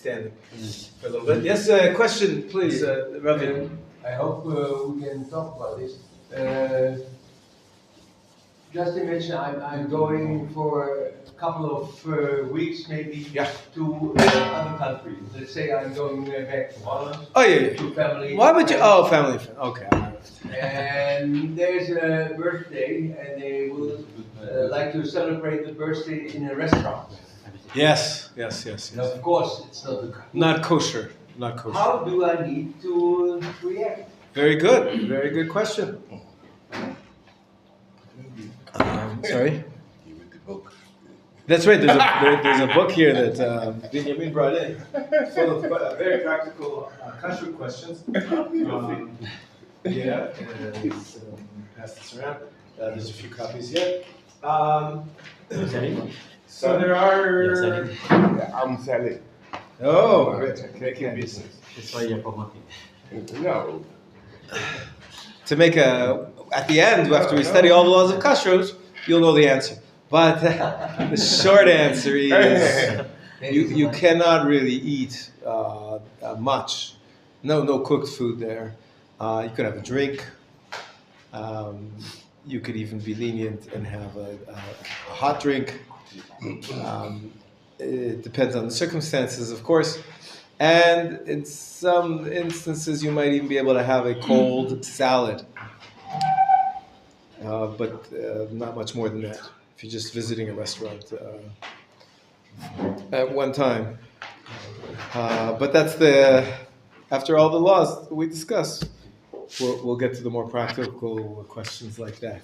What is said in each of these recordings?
Standing for a little bit. Yes, question, please, Rabbi. I hope we can talk about this. Just imagine I'm going for a couple of weeks maybe to other countries. Let's say I'm going back to Holland. Oh yeah. To family. Why would you? Oh, family. Okay. And there's a birthday, and they would like to celebrate the birthday in a restaurant. Yes. And of course, it's not kosher. Not kosher. How do I need to react? Very good. Very good question. Sorry. That's right. There's a book here that Benjamin brought in, full of very practical Kashrut questions. Yeah, and pass this around. There's a few copies here. So there are. I'm selling. Oh, great. Making business. That's why you're promoting. No. To make at the end, after we study all the laws of Kashrut, you'll know the answer. But the short answer is you cannot really eat much. No cooked food there. You could have a drink. You could even be lenient and have a hot drink. It depends on the circumstances, of course. And in some instances, you might even be able to have a cold salad. But not much more than that. If you're just visiting a restaurant at one time. But that's after all the laws we discuss, we'll get to the more practical questions like that.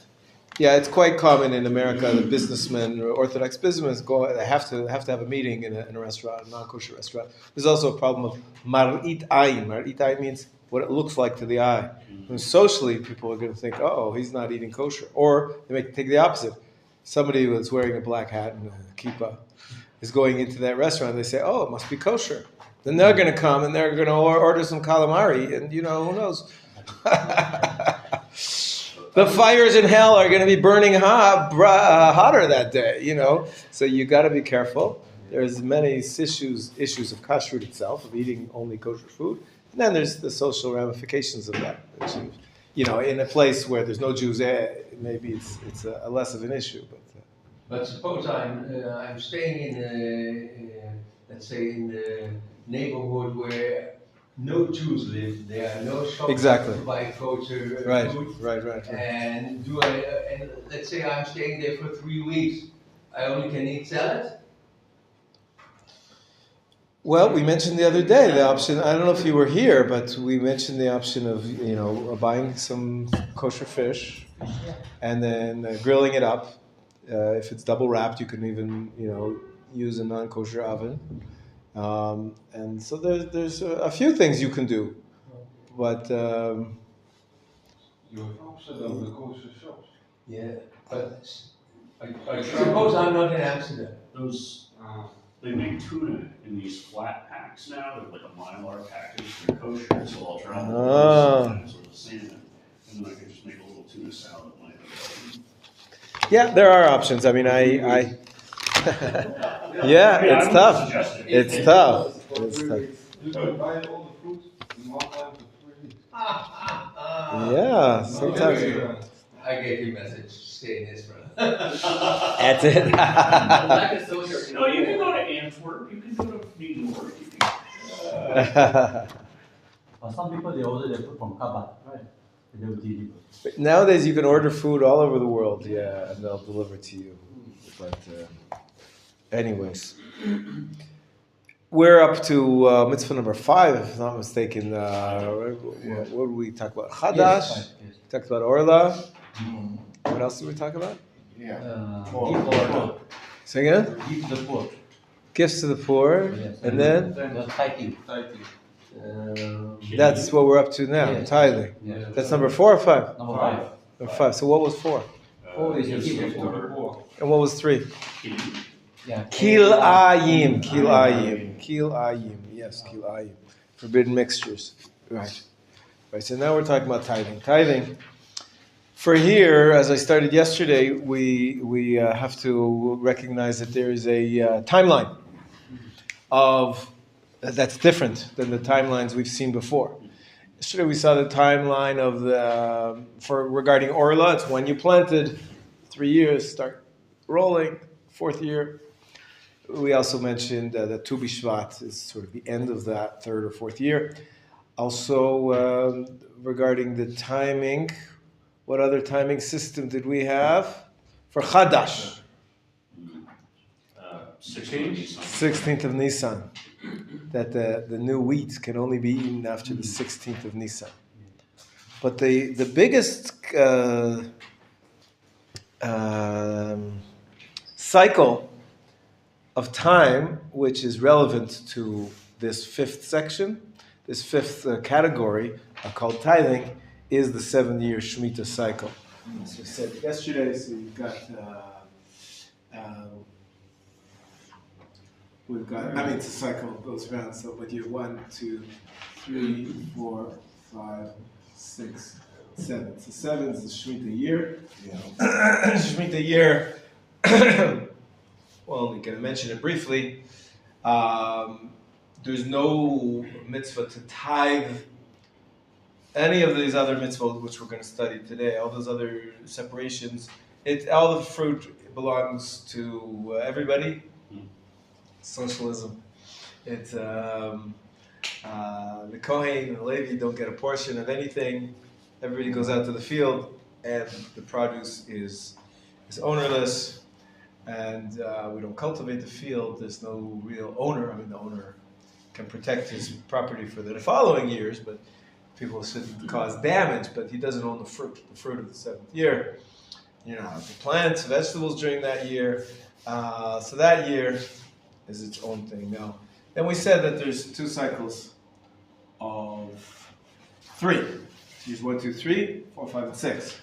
Yeah, it's quite common in America that businessmen, or Orthodox businessmen, they have to have a meeting in a restaurant, a non-kosher restaurant. There's also a problem of mar'it ayin. Mar'it ayin means what it looks like to the eye. And socially, people are going to think, oh, he's not eating kosher. Or they may take the opposite. Somebody that's wearing a black hat and a kippah is going into that restaurant, and they say, oh, it must be kosher. Then they're going to come and they're going to order some calamari, and who knows? The fires in hell are going to be burning hotter that day, So you got to be careful. There's many issues of kashrut itself, of eating only kosher food. And then there's the social ramifications of that. In a place where there's no Jews, maybe it's a less of an issue. But suppose I'm staying in, let's say, in the neighborhood where no Jews live. There are no shops to buy kosher food. Right. And and let's say I'm staying there for 3 weeks. I only can eat salad. Well, we mentioned the other day the option. I don't know if you were here, but we mentioned the option of buying some kosher fish and then grilling it up. If it's double wrapped, you can even use a non-kosher oven. And so there's a few things you can do, but you have also done the kosher shops. Yeah, but suppose I'm not in Amsterdam. They make tuna in these flat packs now. They're like a Mylar package. They're kosher, so I'll travel with sort of salmon, and then I can just make a little tuna salad. Yeah, there are options. I mean, yeah, it's tough. It's tough. You can buy all the fruit in one time for 3 weeks. Yeah, sometimes. I gave you a message. Stay in Israel. That's it. Like a social. You can go to Antwerp. You can go to New York. Some people they order their food from Kabat, right? They will deliver. Nowadays, you can order food all over the world, and they'll deliver to you. But, anyways, we're up to mitzvah number 5, if I'm not mistaken. What did we talk about? Chadash. Yes. We talked about Orla. What else did we talk about? Say again? Give the poor. Gifts to the poor, Yes. and then Tithing. that's what we're up to now, Yes. tithing. Yes. That's number 4 or 5? Number 5. Number 5. So what was 4? 4 is Yes, give the order. poor. And what was 3? Yeah. Kilayim. Yes, kilayim. Forbidden mixtures. Right. So now we're talking about tithing. Tithing. For here, as I started yesterday, we have to recognize that there is a timeline of that's different than the timelines we've seen before. Yesterday we saw the timeline of regarding Orla. It's when you planted, 3 years, start rolling, 4th year. We also mentioned that Tu B'Shvat is sort of the end of that 3rd or 4th year. Also, regarding the timing, what other timing system did we have? For Chadash. 16th of Nisan. That the new wheat can only be eaten after the 16th of Nisan. But the biggest cycle of time, which is relevant to this 5th section, this 5th category called tithing, is the 7-year Shemitah cycle. As we said yesterday, so you've got, it's a cycle that goes around, so but you have 1, 2, 3, 4, 5, 6, 7. So 7 is the Shemitah year. Shemitah year, well, we can mention it briefly. There's no mitzvah to tithe any of these other mitzvahs which we're going to study today. All those other separations, all the fruit belongs to everybody. Socialism. It's the Kohen and the Levi don't get a portion of anything. Everybody goes out to the field, and the produce is ownerless. And we don't cultivate the field. There's no real owner. I mean, the owner can protect his property for the following years, but people shouldn't cause damage. But he doesn't own the fruit of the 7th year. You know, the plants, vegetables during that year. So that year is its own thing. Now, then we said that there's 2 cycles of 3. Here's 1, 2, 3, 4, 5, and 6.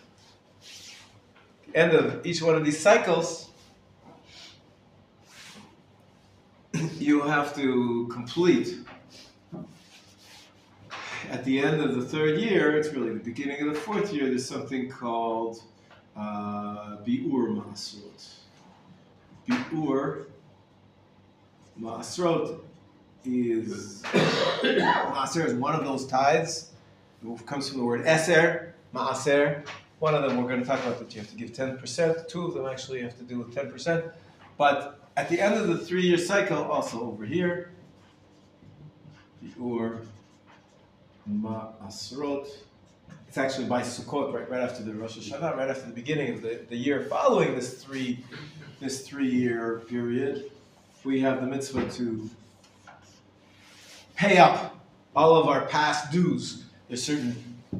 End of each one of these cycles, you have to complete. At the end of the 3rd year, it's really the beginning of the 4th year, there's something called Bi'ur Ma'asrot. Bi'ur Ma'asrot is Ma'aser is one of those tithes. It comes from the word Eser, Ma'aser. One of them we're going to talk about that you have to give 10%. 2 of them actually have to do with 10%. But at the end of the 3-year cycle, also over here, Bi'ur Ma'asrot. It's actually by Sukkot, right after the Rosh Hashanah, right after the beginning of the year following this 3-year period. We have the mitzvah to pay up all of our past dues. There's certain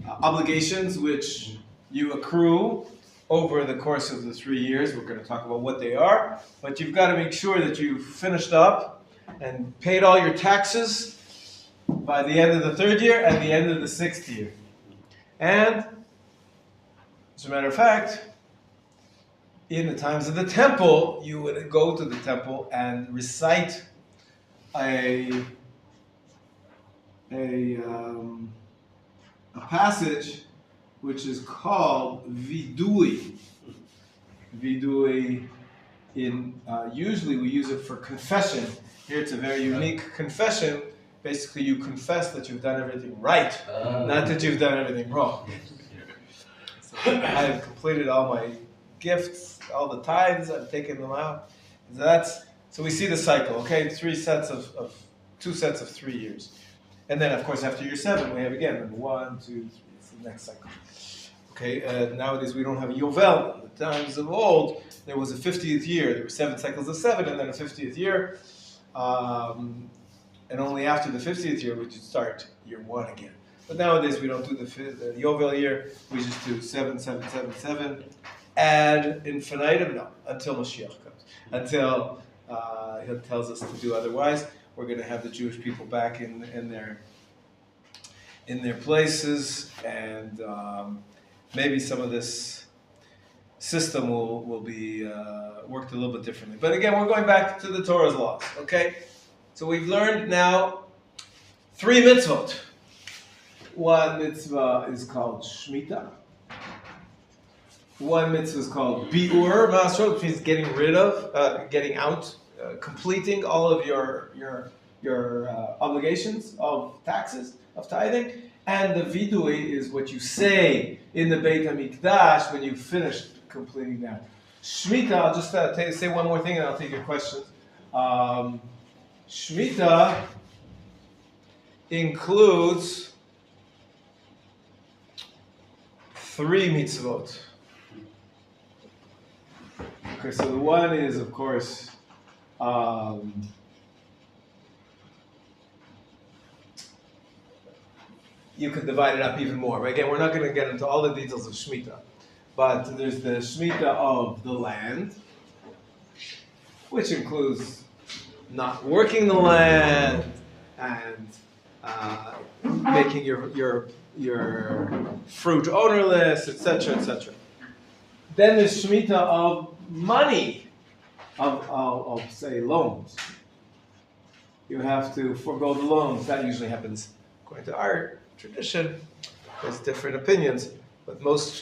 obligations which you accrue over the course of the 3 years. We're going to talk about what they are, but you've got to make sure that you've finished up and paid all your taxes by the end of the 3rd year and the end of the 6th year. And, as a matter of fact, in the times of the temple, you would go to the temple and recite a passage which is called vidui. Vidui, usually we use it for confession. Here it's a very unique confession. Basically, you confess that you've done everything right, not that you've done everything wrong. So I have completed all my gifts, all the tithes, I've taken them out. So we see the cycle, okay? 2 sets of 3 years. And then, of course, after year 7, we have again, 1, 2, 3, it's the next cycle. Okay, nowadays we don't have Yovel. In the times of old, there was a 50th year. There were 7 cycles of 7, and then a 50th year. And only after the 50th year would you start year 1 again. But nowadays we don't do the Yovel year. We just do 7, 7, 7, 7. Ad infinitum, no, until Mashiach comes. Until he tells us to do otherwise. We're going to have the Jewish people back in their places, and maybe some of this system will be worked a little bit differently. But again, we're going back to the Torah's laws, okay? So we've learned now 3 mitzvot. 1 mitzvah is called Shemitah. 1 mitzvah is called Bi'ur Ma'asrot, which means getting rid of, getting out, completing all of your your obligations of taxes, of tithing, and the vidui is what you say in the Beit HaMikdash when you finish completing that. Shemitah, I'll just say one more thing and I'll take your questions. Shemitah includes 3 mitzvot. Okay, so the one is, of course, you could divide it up even more. Again, we're not going to get into all the details of Shemitah, but there's the Shemitah of the land, which includes not working the land and making your fruit ownerless, etc., etc. Then there's Shemitah of money, of say loans. You have to forego the loans. That usually happens according to our tradition. There's different opinions, but most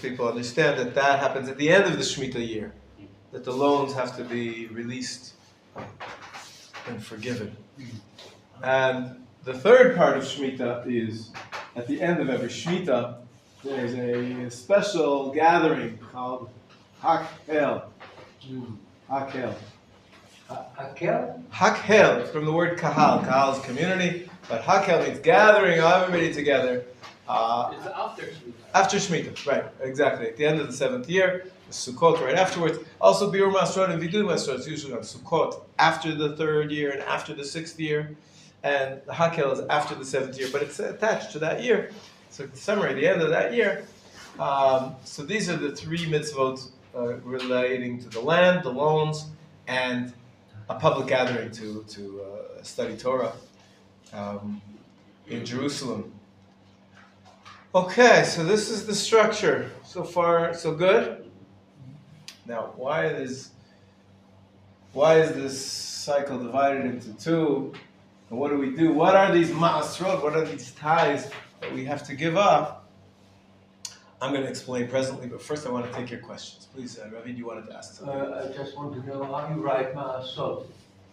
people understand that happens at the end of the Shemitah year, that the loans have to be released and forgiven. And the third part of Shemitah is at the end of every Shemitah, there's a special gathering called Hakhel. Hakhel. Hakhel? Hakhel, from the word kahal. Kahal is community, but Hakhel means gathering everybody together. It's after Shemitah. After Shemitah, right, exactly. At the end of the 7th year, the Sukkot right afterwards. Also, Biur Masrot and Vidui Masrot is usually on Sukkot after the 3rd year and after the 6th year. And the Hakhel is after the 7th year, but it's attached to that year. So, the summary, the end of that year. So, these are the 3 mitzvot relating to the land, the loans, and a public gathering to study Torah in Jerusalem. Okay, so this is the structure. So far, so good. Now, why is this cycle divided into 2? And what do we do? What are these ma'asrot? What are these ties that we have to give up? I'm going to explain presently, but first I want to take your questions. Please, Rabbi, you wanted to ask something? I just want to know how you write Ma'asot.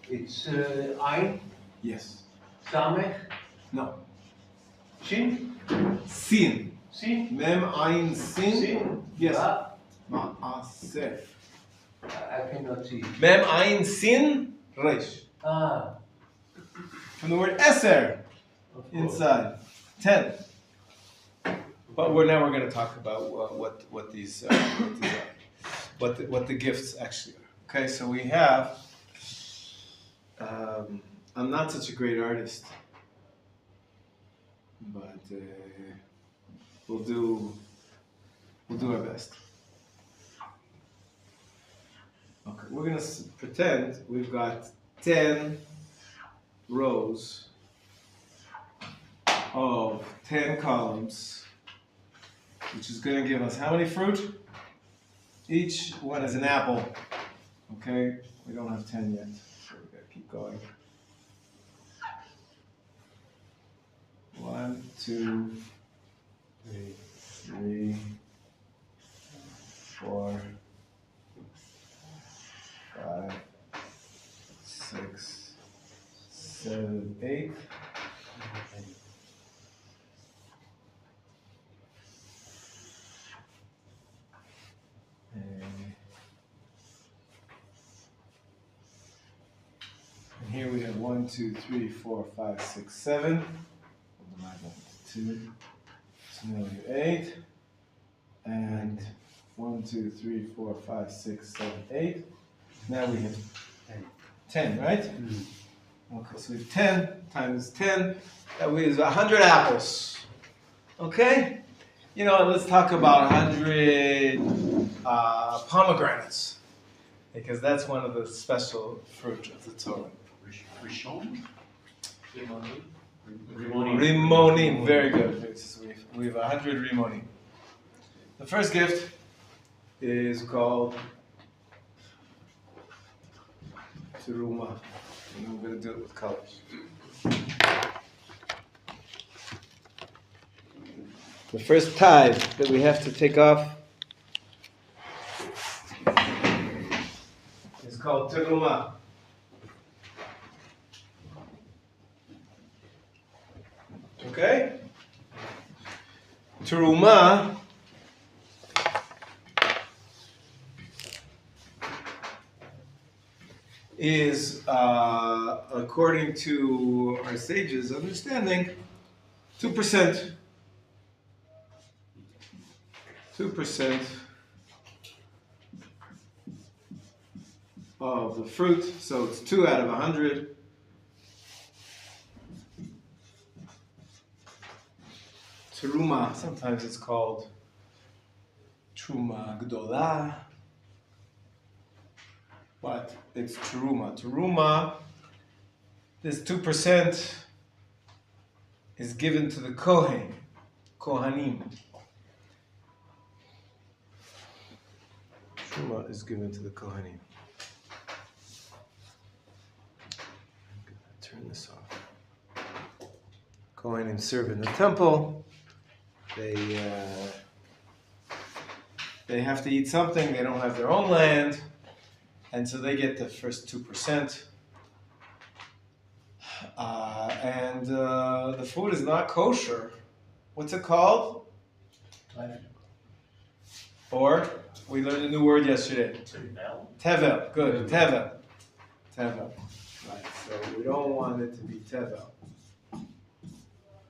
It's Ein, Yes. Samech, No. Shin, Sin. Sin, Mem, Ayin, Sin. Sin, Yes. Ra. Ma'aseh. I cannot see. Mem, Ayin, Sin, Reish. Ah, From the word Eser, of course. inside. 10. But now we're going to talk about what these are, what the gifts actually are. Okay, so we have. I'm not such a great artist, but we'll do our best. Okay, we're going to pretend we've got 10 rows of 10 columns, which is going to give us how many fruit? Each one is an apple. Okay, we don't have 10 yet, so we got to keep going. 1, 2, 3, 4, 5, 6, 7, 8. And here we have 1, 2, 3, 4, 5, 6, 7. We'll divide that into 2. So now we have 8. And 1, 2, 3, 4, 5, 6, 7, 8. Now we have 10, right? Okay, so we have 10 times 10. That leaves 100 apples. Okay? You know, let's talk about 100 pomegranates, because that's one of the special fruit of the Torah. Rishon? Rimonim, very good. So we have 100 rimonim. The first gift is called teruma, and I'm going to do it with colors. The first tithe that we have to take off is called teruma. Okay? Teruma is, according to our sages' understanding, 2%. 2% of the fruit, so it's 2 out of 100. Teruma, sometimes it's called Truma Gdola, but it's Teruma. Teruma, this 2% is given to the Kohanim. Truma is given to the Kohanim. I'm going to turn this off. Kohanim serve in the temple. They have to eat something. They don't have their own land, and so they get the first 2%. And the food is not kosher. What's it called? Or we learned a new word yesterday. Tevel. Good. Tevel. Tevel. Right. So we don't want it to be tevel.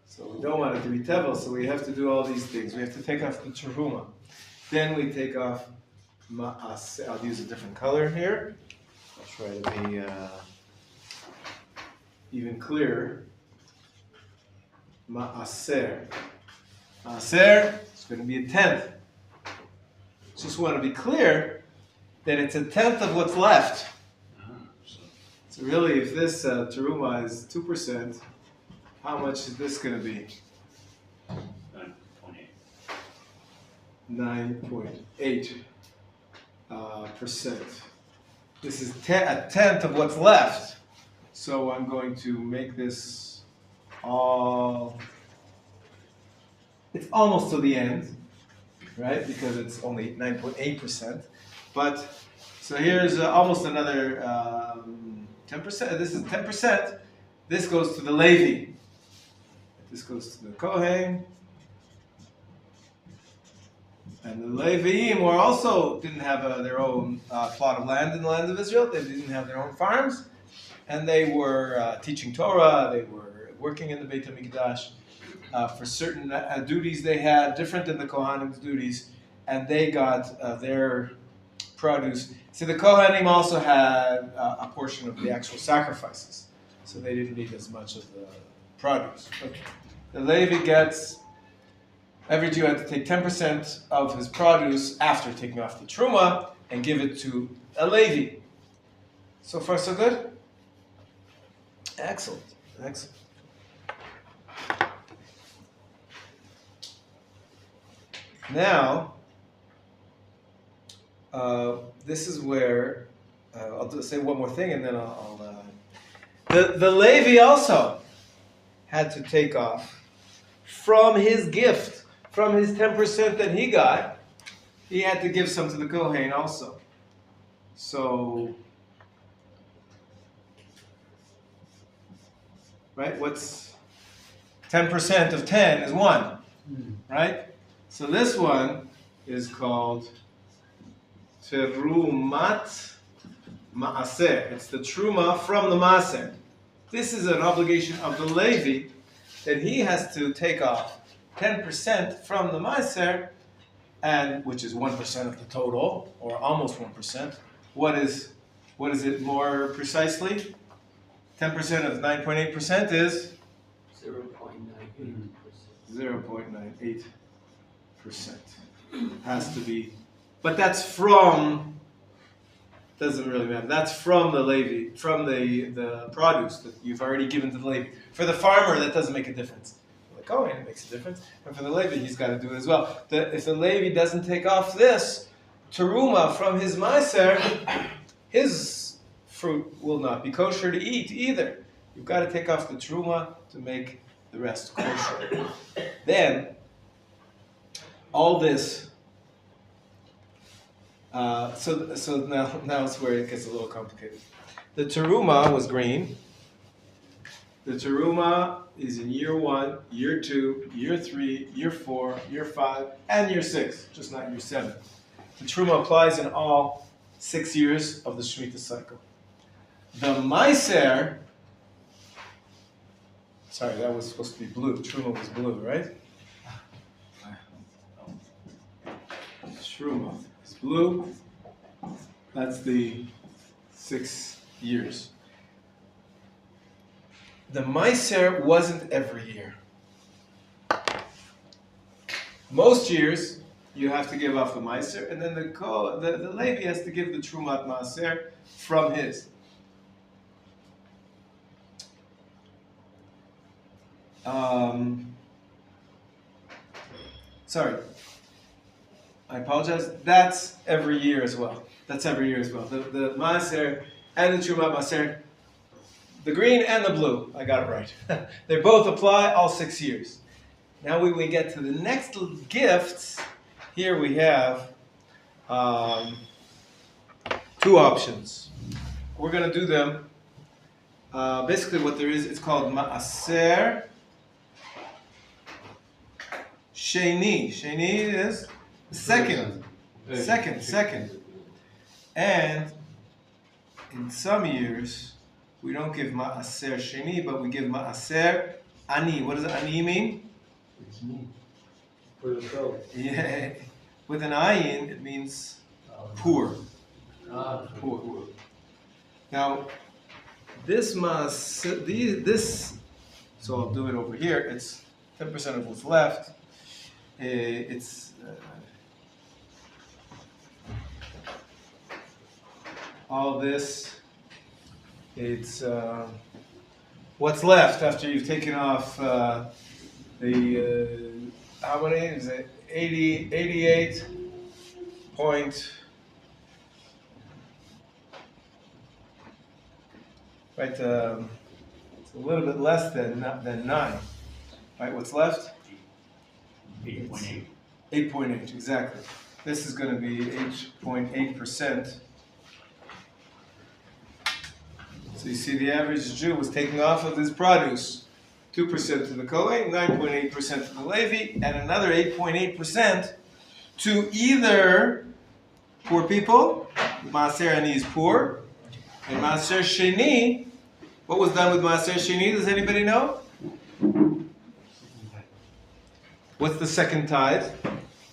So we don't want it to be tevel, so we have to do all these things. We have to take off the teruma. Then we take off ma'aser. I'll use a different color here. I'll try to be even clearer. Ma'aser. Ma'aser is going to be a 10th. Just want to be clear that it's a 10th of what's left. So really, if this teruma is 2%, how much is this going to be? 9.8 percent. This is a 10th of what's left. So I'm going to make this all. It's almost to the end, right? Because it's only 9.8%. But so here's almost another 10%. This is 10%. This goes to the Levi. This goes to the Kohen. And the Leviim were also didn't have their own plot of land in the land of Israel. They didn't have their own farms. And they were teaching Torah. They were working in the Beit HaMikdash for certain duties they had, different than the Kohanim's duties. And they got their produce. See, the Kohanim also had a portion of the actual sacrifices. So they didn't need as much of the produce. Okay. The Levi gets, every Jew had to take 10% of his produce after taking off the Truma and give it to a Levi. So far, so good? Excellent. Excellent. Now, this is where, I'll say one more thing and then the Levi also had to take off from his gift, from his 10% that he got, he had to give some to the Kohen also. So, right, what's 10% of 10 is 1, right? So this one is called Terumat Ma'aser. It's the Truma from the Maaser. This is an obligation of the Levi that he has to take off 10% from the Maaser, and which is 1% of the total, or almost 1%. What is it more precisely? 10% of 9.8% is 0.98%. 0.98%. Has to be, but that's from. Doesn't really matter. That's from the Levi, from the produce that you've already given to the Levi. For the farmer, that doesn't make a difference. For the Kohen, it makes a difference. And for the Levi, he's got to do it as well. If the Levi doesn't take off this teruma from his maaser, his fruit will not be kosher to eat either. You've got to take off the teruma to make the rest kosher. Then, all this. So now it's where it gets a little complicated. The teruma was green. The teruma is in year 1, year 2, year 3, year 4, year 5, and year 6, just not year 7. The Truma applies in all 6 years of the Shemitah cycle. The Meiser, sorry, that was supposed to be blue. Truma was blue, right? Truma is blue. That's the 6 years. The Meiser wasn't every year. Most years, you have to give off the Meiser, and then the Levi has to give the Trumat Maaser from his. Sorry, I apologize. That's every year as well. The Maaser and the Trumat Maaser, the green and the blue, I got it right. They both apply all 6 years. Now we get to the next gifts. Here we have 2 options. We're going to do them. Basically what there is, it's called Maaser Sheni. Sheni is second. And in some years, we don't give Maaser Sheni, but we give Maaser Ani. What does Ani mean? It's me. For the soul. Yeah. With an ayin, it means poor. Poor. Now, this, so I'll do it over here. It's 10% of what's left. It's all this. It's what's left after you've taken off how many is it? 88 point. Right, it's a little bit less than 9. Right, what's left? 8.8. 8.8, exactly. This is going to be 8.8%. So you see the average Jew was taking off of his produce 2% to the Kohen, 9.8% to the Levi, and another 8.8% to either poor people, Maaser Ani is poor, and Maaser Sheni. What was done with Maaser Sheni? Does anybody know? What's the second tithe?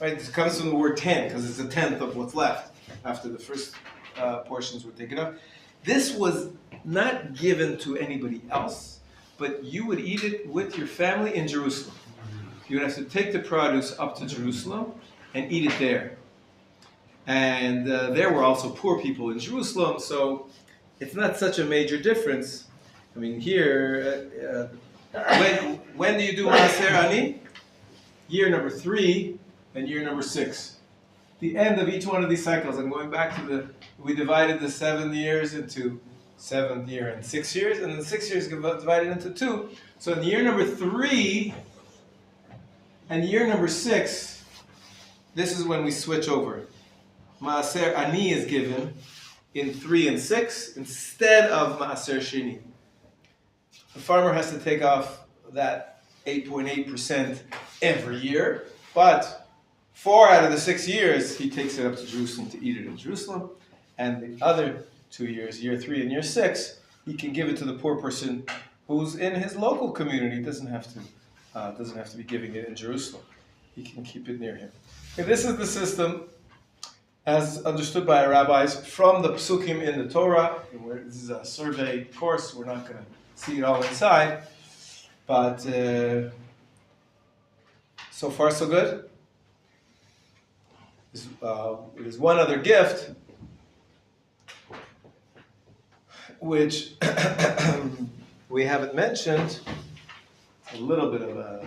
Right, it comes from the word 10 because it's a tenth of what's left after the first portions were taken off. This was not given to anybody else, but you would eat it with your family in Jerusalem. You would have to take the produce up to Jerusalem and eat it there. And there were also poor people in Jerusalem, so it's not such a major difference. I mean, here, when do you do Maaser Ani? Year number 3 and year number 6. The end of each one of these cycles, I'm going back to we divided the 7 years into 7th year and 6 years, and the 6 years divided into 2. So in year number 3 and year number 6, this is when we switch over. Maaser Ani is given in 3 and 6 instead of Maaser Sheni. The farmer has to take off that 8.8% every year, but 4 out of the 6 years he takes it up to Jerusalem to eat it in Jerusalem, and the other 2 years, year 3 and year 6, he can give it to the poor person who's in his local community. Doesn't have to be giving it in Jerusalem. He can keep it near him. Okay, this is the system as understood by our rabbis from the psukim in the Torah. This is a survey course. We're not going to see it all inside, but so far so good. There's one other gift, which we haven't mentioned. A little bit of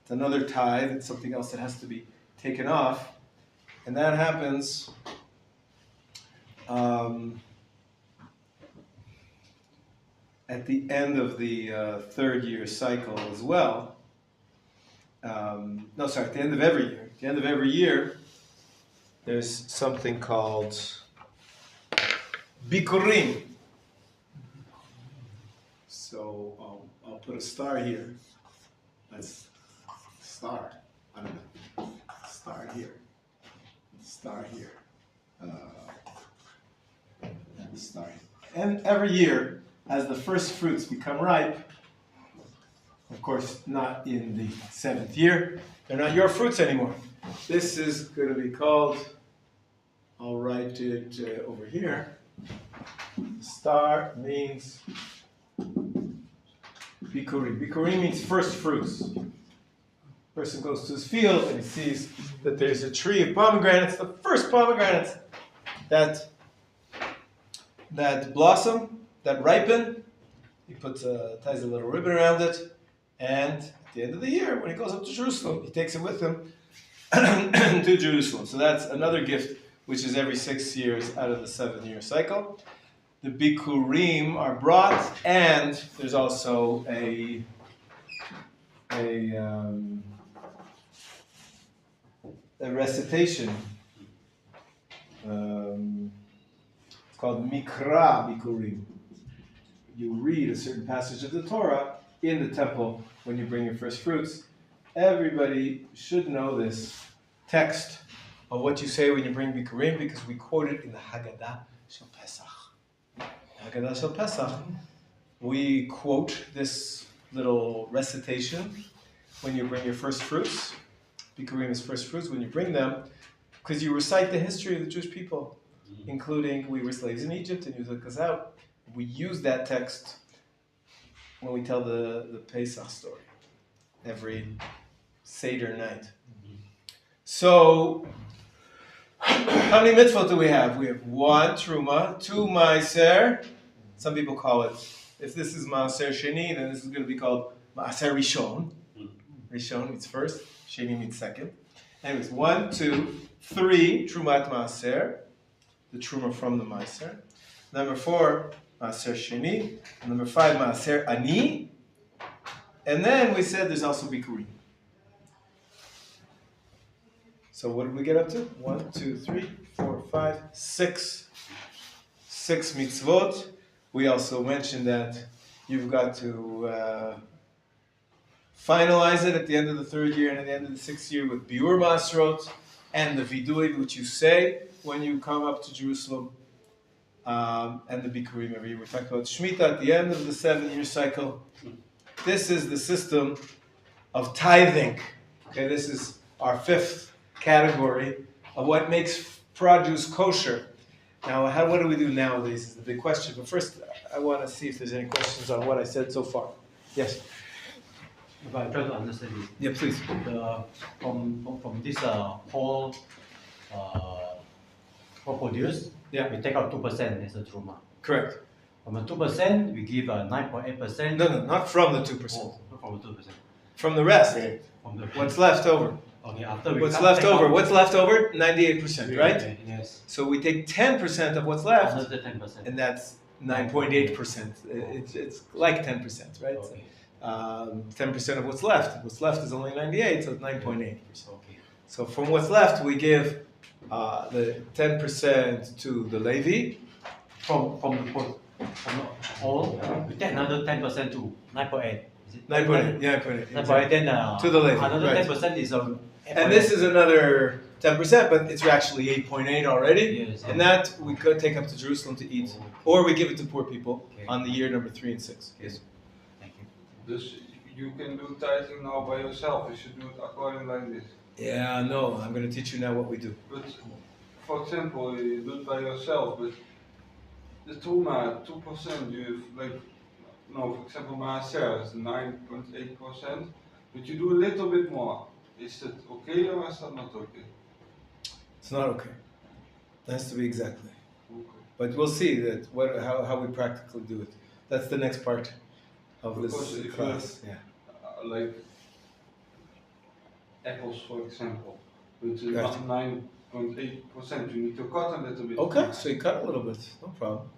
it's another tithe. It's something else that has to be taken off, and that happens at the end of the 3rd year cycle as well. At the end of every year. At the end of every year, there's something called bikurim. So I'll put a star here. That's star. I don't know. Star here. Star here. And star here. And every year, as the first fruits become ripe, of course, not in the 7th year, they're not your fruits anymore. This is going to be called, I'll write it over here. Star means bikurim. Bikurim means first fruits. Person goes to his field and he sees that there's a tree of pomegranates, the first pomegranates that blossom, that ripen. He ties a little ribbon around it, and at the end of the year, when he goes up to Jerusalem, he takes it with him to Jerusalem. So that's another gift, which is every 6 years out of the 7-year cycle. The bikurim are brought, and there's also a recitation. It's called Mikra Bikurim. You read a certain passage of the Torah in the temple when you bring your first fruits. Everybody should know this text of what you say when you bring Bikurim, because we quote it in the Haggadah Shel Pesach. Haggadah Shel Pesach. We quote this little recitation when you bring your first fruits. Bikurim is first fruits when you bring them, because you recite the history of the Jewish people, including we were slaves in Egypt and you took us out. We use that text when we tell the Pesach story every Seder night. So, how many mitzvot do we have? We have 1 Truma, 2 Maaser. Some people call it, if this is Maaser Sheni, then this is going to be called Maaser Rishon. Rishon means first, Sheni means second. Anyways, 1, 2, 3 Trumat Maaser, the Truma from the Maaser. Number 4, Maaser Sheni. Number 5, Maaser Ani. And then we said there's also Bikurim. So what did we get up to? 1, 2, 3, 4, 5, 6. 6 mitzvot. We also mentioned that you've got to finalize it at the end of the 3rd year and at the end of the 6th year with Biur Masrot and the Vidui, which you say when you come up to Jerusalem, and the Bikurim every year. We're talking about Shemitah at the end of the 7-year cycle. This is the system of tithing. Okay, this is our 5th category of what makes produce kosher. Now, what do we do nowadays is the big question. But first, I want to see if there's any questions on what I said so far. Yes? If I try to understand it, Yeah, please. from this whole produce, Yeah. we take out 2% as a truma. Correct. From the 2%, we give 9.8%. No, not from the 2%. Oh, not from the 2%. From the rest. From the What's left over? Okay, after we What's cut- left take over? out- What's left over? 98%, right? Okay, yes. So we take 10% of what's left, Another 10%. and that's 9.8%. It's like 10%, right? Okay. 10% of what's left. What's left is only 98, so it's 9.8%. Okay. So from what's left, we give the 10% to the Levi. From all, we take another 10% to 9.8. Is it 9.8, yeah, 9.8. 9.8, then To the Levi, another right. 10% is And this is another 10%, but it's actually 8.8 already. Yes. And that we could take up to Jerusalem to eat, or we give it to poor people Okay. on the year number 3 and 6. Yes. Thank you. Dus you can do tithing now by yourself. You should do it according like this. Yeah, no, I'm going to teach you now what we do. But for example, you do it by yourself, but the Truma, 2%, you have like, no, for example, Maaser is 9.8%, but you do a little bit more. Is that okay or is that not okay? It's not okay. It has to be exactly. Okay. But we'll see that how we practically do it. That's the next part of Because this if class. Yeah. Like apples, for example, with Right. 9.8%, you need to cut a little bit. Okay, so you cut a little bit, no problem.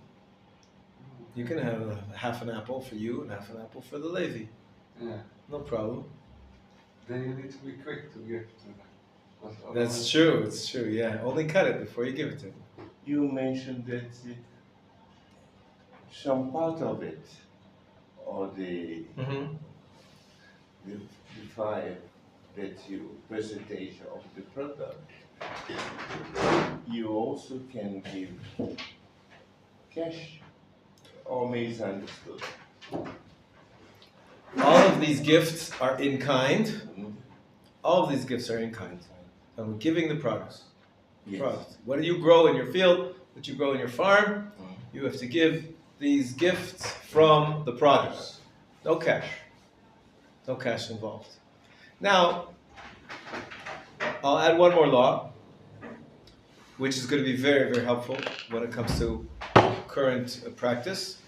You can have half an apple for you and half an apple for the Levi. Yeah. No problem. Then you need to be quick to give to them. But That's true. It's true. Yeah. Only cut it before you give it to them. You mentioned that some part of it or the five that you presentation of the product, you also can give cash or misunderstood. All of these gifts are in kind. All of these gifts are in kind. And we're giving the produce. Yes. Product. What do you grow in your field? What you grow in your farm? You have to give these gifts from the produce. No cash. No cash involved. Now, I'll add one more law, which is going to be very, very helpful when it comes to current practice.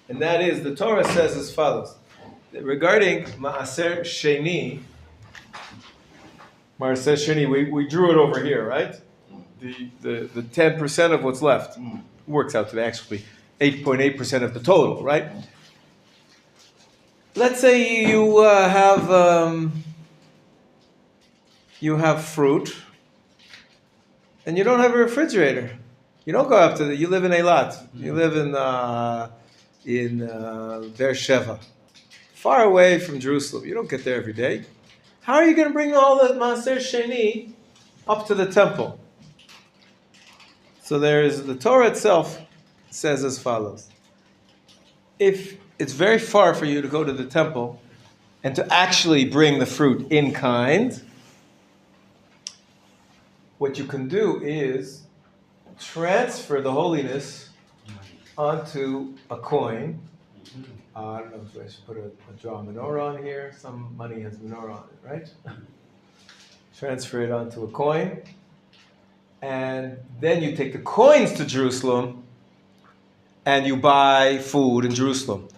And that is, the Torah says as follows. Regarding Maaser Sheni, we drew it over here, right? The 10% of what's left works out to be actually 8.8% of the total, right? Let's say you have fruit, and you don't have a refrigerator. You don't go up to you live in Eilat. You live in Beersheba, far away from Jerusalem. You don't get there every day. How are you going to bring all the Maaser Sheni up to the temple? So the Torah itself says as follows. If it's very far for you to go to the temple and to actually bring the fruit in kind, what you can do is transfer the holiness onto a coin. I don't know if I should draw a menorah on here. Some money has menorah on it, right? Transfer it onto a coin. And then you take the coins to Jerusalem and you buy food in Jerusalem.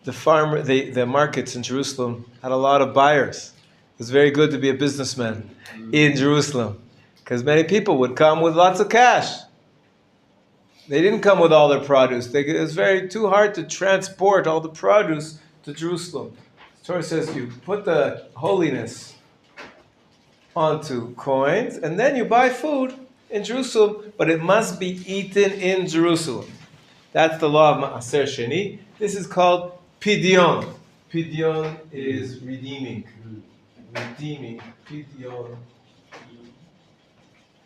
The markets in Jerusalem had a lot of buyers. It was very good to be a businessman in Jerusalem because many people would come with lots of cash. They didn't come with all their produce. It was too hard to transport all the produce to Jerusalem. The Torah says you put the holiness onto coins, and then you buy food in Jerusalem, but it must be eaten in Jerusalem. That's the law of Maaser Sheni. This is called Pidyon. Pidyon is redeeming. Redeeming. Pidyon.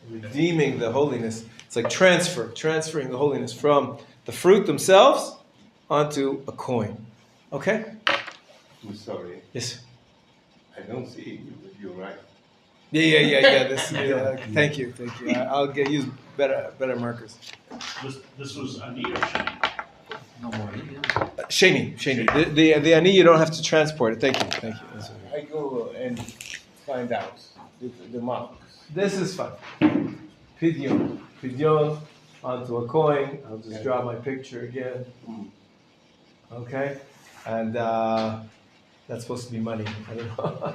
Redeeming the holiness. It's like transferring the holiness from the fruit themselves onto a coin. Okay? I'm sorry. Yes. I don't see you, but you're right. Yeah. Thank you. I'll use better markers. This was Ani or Shani? No more. Sheni. The ani you don't have to transport it. Thank you. That's okay. I go and find out the marks. This is fun. Pidyon onto a coin. I'll just draw my picture again. Okay, and that's supposed to be money. I don't know.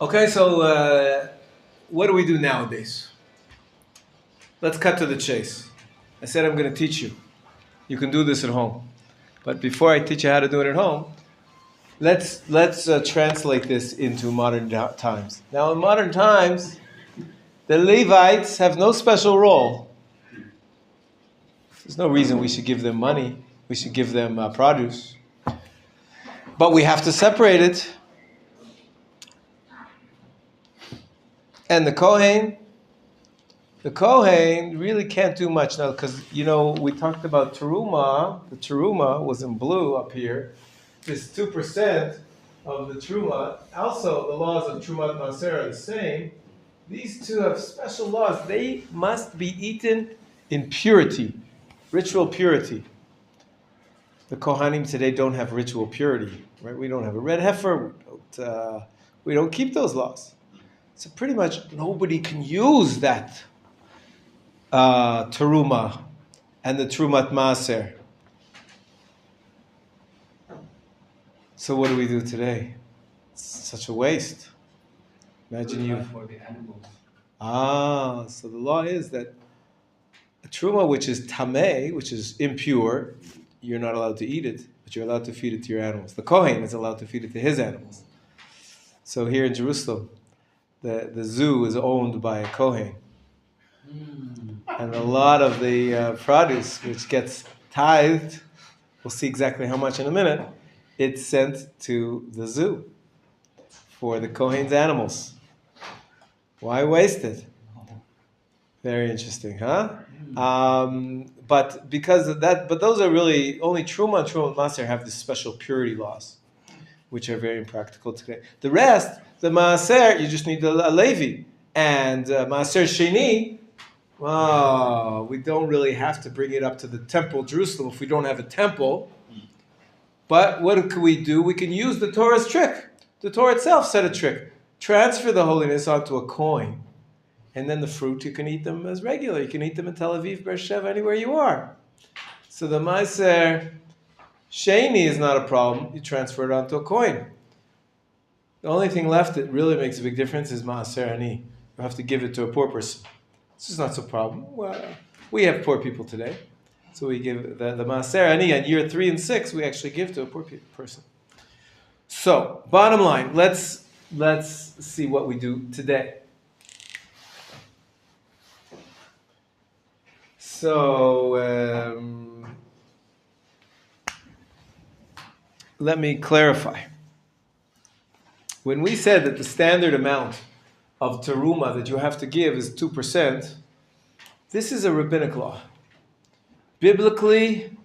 Okay, so what do we do nowadays? Let's cut to the chase. I said I'm going to teach you. You can do this at home, but before I teach you how to do it at home, let's translate this into modern times. Now, in modern times, the Levites have no special role. There's no reason we should give them money. We should give them produce. But we have to separate it. And the Kohen really can't do much now because, we talked about Teruma. The Teruma was in blue up here. This 2% of the Truma, also the laws of Trumat Maaser are the same. These two have special laws. They must be eaten in purity, ritual purity. The Kohanim today don't have ritual purity, right? We don't have a red heifer. We don't keep those laws. So pretty much nobody can use that Teruma and the Trumat Maaser. So what do we do today? It's such a waste. Imagine you. For the animals. So the law is that a truma which is tameh, which is impure, you're not allowed to eat it, but you're allowed to feed it to your animals. The Kohen is allowed to feed it to his animals. So here in Jerusalem, the zoo is owned by a Kohen. And a lot of the produce which gets tithed, we'll see exactly how much in a minute, it's sent to the zoo for the Kohen's animals. Why waste it? Very interesting, huh? But because of that, but those are really only Truma and Truma Maser have these special purity laws, which are very impractical today. The rest, the Maaser, you just need a Levi. And Maaser Sheni, well, we don't really have to bring it up to the temple, Jerusalem, if we don't have a temple. But what can we do? We can use the Torah's trick. The Torah itself said a trick. Transfer the holiness onto a coin. And then the fruit, you can eat them as regular. You can eat them in Tel Aviv, Beersheba, anywhere you are. So the Maaser Sheni is not a problem. You transfer it onto a coin. The only thing left that really makes a big difference is Maaser Ani. You have to give it to a poor person. This is not so problem. Well, we have poor people today. So we give the Maaser Ani on year 3 and 6, we actually give to a poor person. So, bottom line, let's see what we do today. So, let me clarify. When we said that the standard amount of teruma that you have to give is 2%, this is a rabbinic law. Biblically,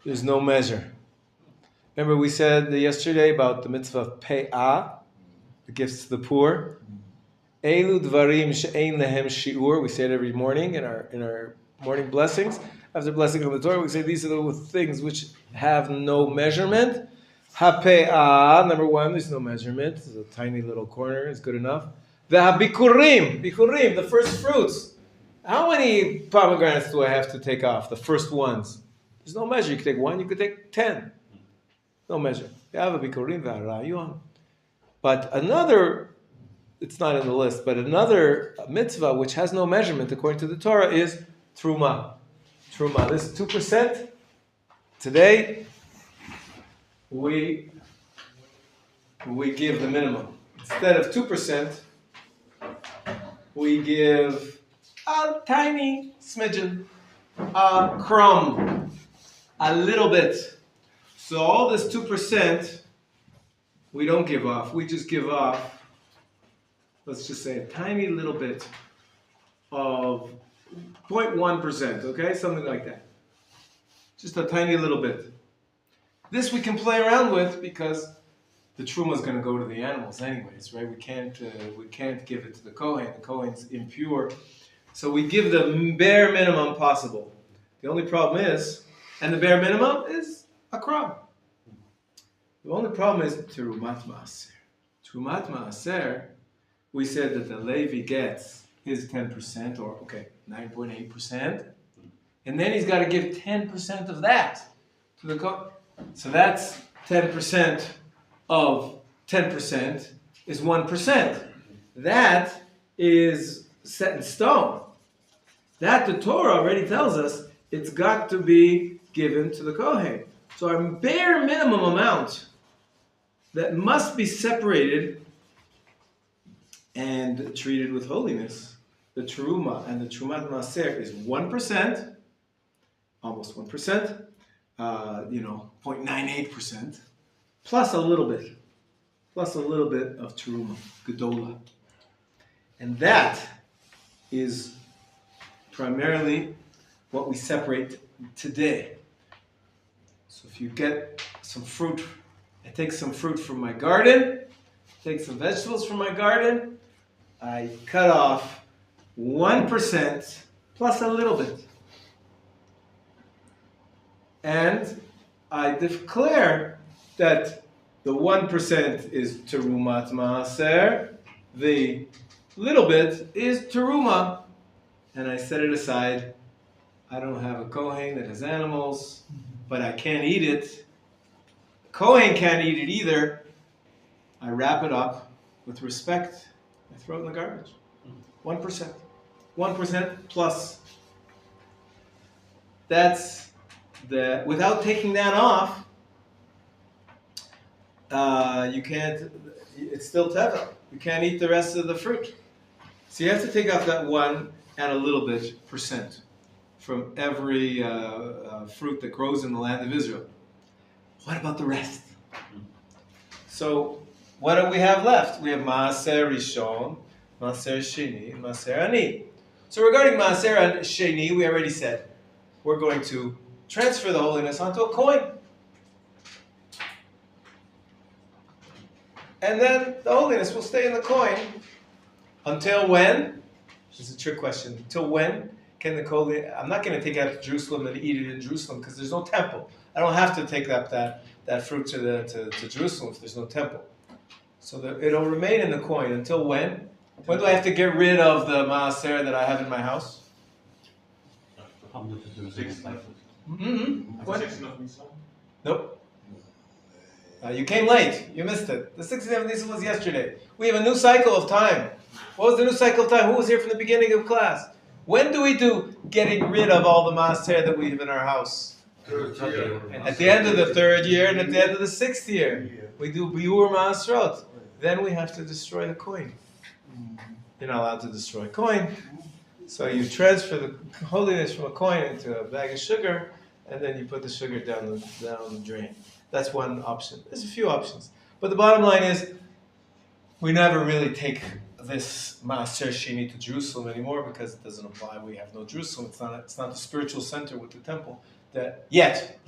there's no measure. Remember we said yesterday about the mitzvah of pei'ah, the gifts to the poor. Elu dvarim she'ein lehem shi'ur. We say it every morning in our morning blessings. After blessing on the Torah, we say these are the things which have no measurement. Ha-pe'ah, number 1, there's no measurement. It's a tiny little corner, it's good enough. The ha-bikurim, the first fruits. How many pomegranates do I have to take off? The first ones. There's no measure. You could take 1, you could take 10. No measure. You have a bikurim v'arayun. But another, it's not in the list, but another mitzvah which has no measurement according to the Torah is truma. Truma. This 2%. Today, we give the minimum. Instead of 2%, we give a tiny smidgen, a crumb, a little bit. So all this 2%, we don't give off. We just give off, let's just say a tiny little bit of 0.1%, okay? Something like that. Just a tiny little bit. This we can play around with because the truma is going to go to the animals anyways, right? We can't give it to the Kohen. The Kohen's impure. So we give the bare minimum possible. The only problem is, and the bare minimum is a crumb. The only problem is Terumat Maaser. Terumat Maaser, we said that the Levi gets his 10%, or 9.8%, and then he's got to give 10% of that to the Kohen. So that's 10% of 10% is 1%. That is set in stone. That the Torah already tells us it's got to be given to the Kohen. So our bare minimum amount that must be separated and treated with holiness, the Teruma and the Terumat Maaser is 1%, almost 1%, 0.98%, plus a little bit of Teruma, Gedola. And that is primarily what we separate today. So if you get some fruit, I take some fruit from my garden, take some vegetables from my garden, I cut off 1% plus a little bit. And I declare that the 1% is Terumat Maaser, the little bit is Teruma, and I set it aside. I don't have a Kohen that has animals, but I can't eat it. Kohen can't eat it either. I wrap it up with respect. I throw it in the garbage. 1%. 1% plus. That's the, without taking that off, you can't, it's still teva. You can't eat the rest of the fruit. So you have to take off that 1 and a little bit percent from every fruit that grows in the land of Israel. What about the rest? So, what do we have left? We have Maaser Rishon, Maaser Sheni, and Maaser Ani. So regarding Maaser Sheni, we already said we're going to transfer the holiness onto a coin. And then the holiness will stay in the coin until when? This is a trick question. Until when can the holy? I'm not going to take it out to Jerusalem and eat it in Jerusalem because there's no temple. I don't have to take up that fruit to Jerusalem if there's no temple. So it'll remain in the coin until when? When do I have to get rid of the maaser that I have in my house? Mm-hmm. What? Nope. You came late. You missed it. The 67th Nisan was yesterday. We have a new cycle of time. What was the new cycle of time? Who was here from the beginning of class? When do we do getting rid of all the maaser that we have in our house? At the end of the 3rd year and at the end of the 6th year. We do biur maasrot. Then we have to destroy the coin. You're not allowed to destroy a coin. So you transfer the holiness from a coin into a bag of sugar, and then you put the sugar down the drain. That's one option. There's a few options. But the bottom line is, we never really take this Maaser Sheni to Jerusalem anymore because it doesn't apply. We have no Jerusalem. It's not the spiritual center with the temple. Yet.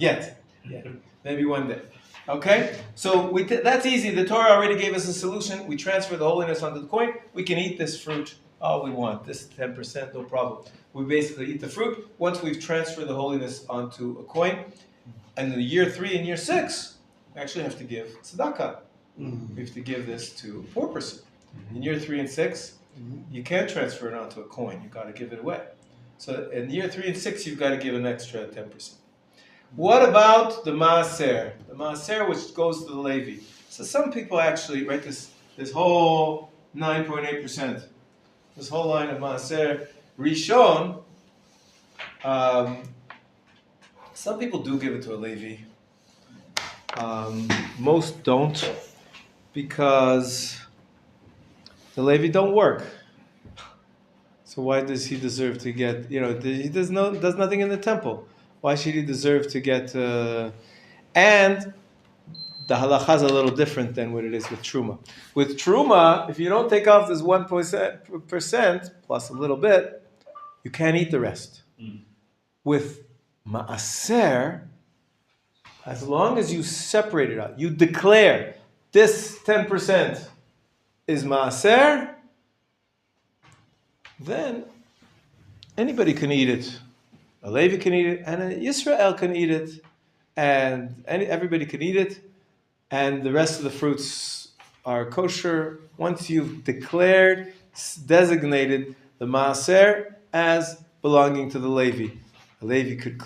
Maybe one day. Okay? So that's easy. The Torah already gave us a solution. We transfer the holiness onto the coin. We can eat this fruit all we want. This 10%, no problem. We basically eat the fruit once we've transferred the holiness onto a coin. And in the year 3 and year 6, we actually have to give tzedakah. We have to give this to a poor person. In year 3 and 6, you can't transfer it onto a coin. You've got to give it away. So in year 3 and 6, you've got to give an extra 10%. What about the maaser? The maaser which goes to the Levi. So some people actually, right, this whole 9.8%, this whole line of maaser rishon, some people do give it to a Levi. Most don't, because the Levi don't work. So why does he deserve to get? He does nothing in the temple. Why should he deserve to get? And the halacha is a little different than what it is with truma. With truma, if you don't take off this 1% plus a little bit, you can't eat the rest. With maaser, as long as you separate it out, you declare this 10% is maaser, then anybody can eat it. A Levi can eat it, and a Yisrael can eat it, and everybody can eat it, and the rest of the fruits are kosher once you've designated the maaser as belonging to the Levi. A Levi could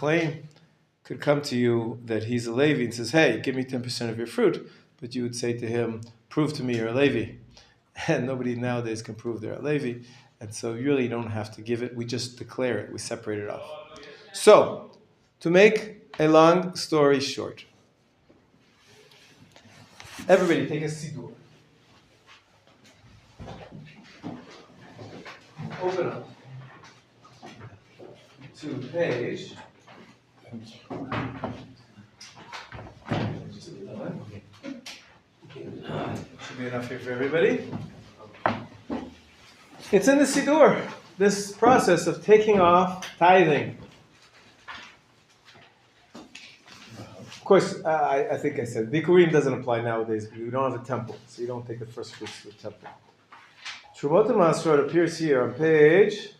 come to you that he's a Levi and says, hey, give me 10% of your fruit, but you would say to him, prove to me you're a Levi. And nobody nowadays can prove they're a Levi, and so you really don't have to give it, we just declare it, we separate it off. So, to make a long story short, everybody take a siddur. Open up to page 11. Should be enough here for everybody. It's in the siddur, this process of taking off tithing. Of course, I think I said, Bikurim doesn't apply nowadays because we don't have a temple, so you don't take the first fruits to the temple. Trumot Masrot appears here on page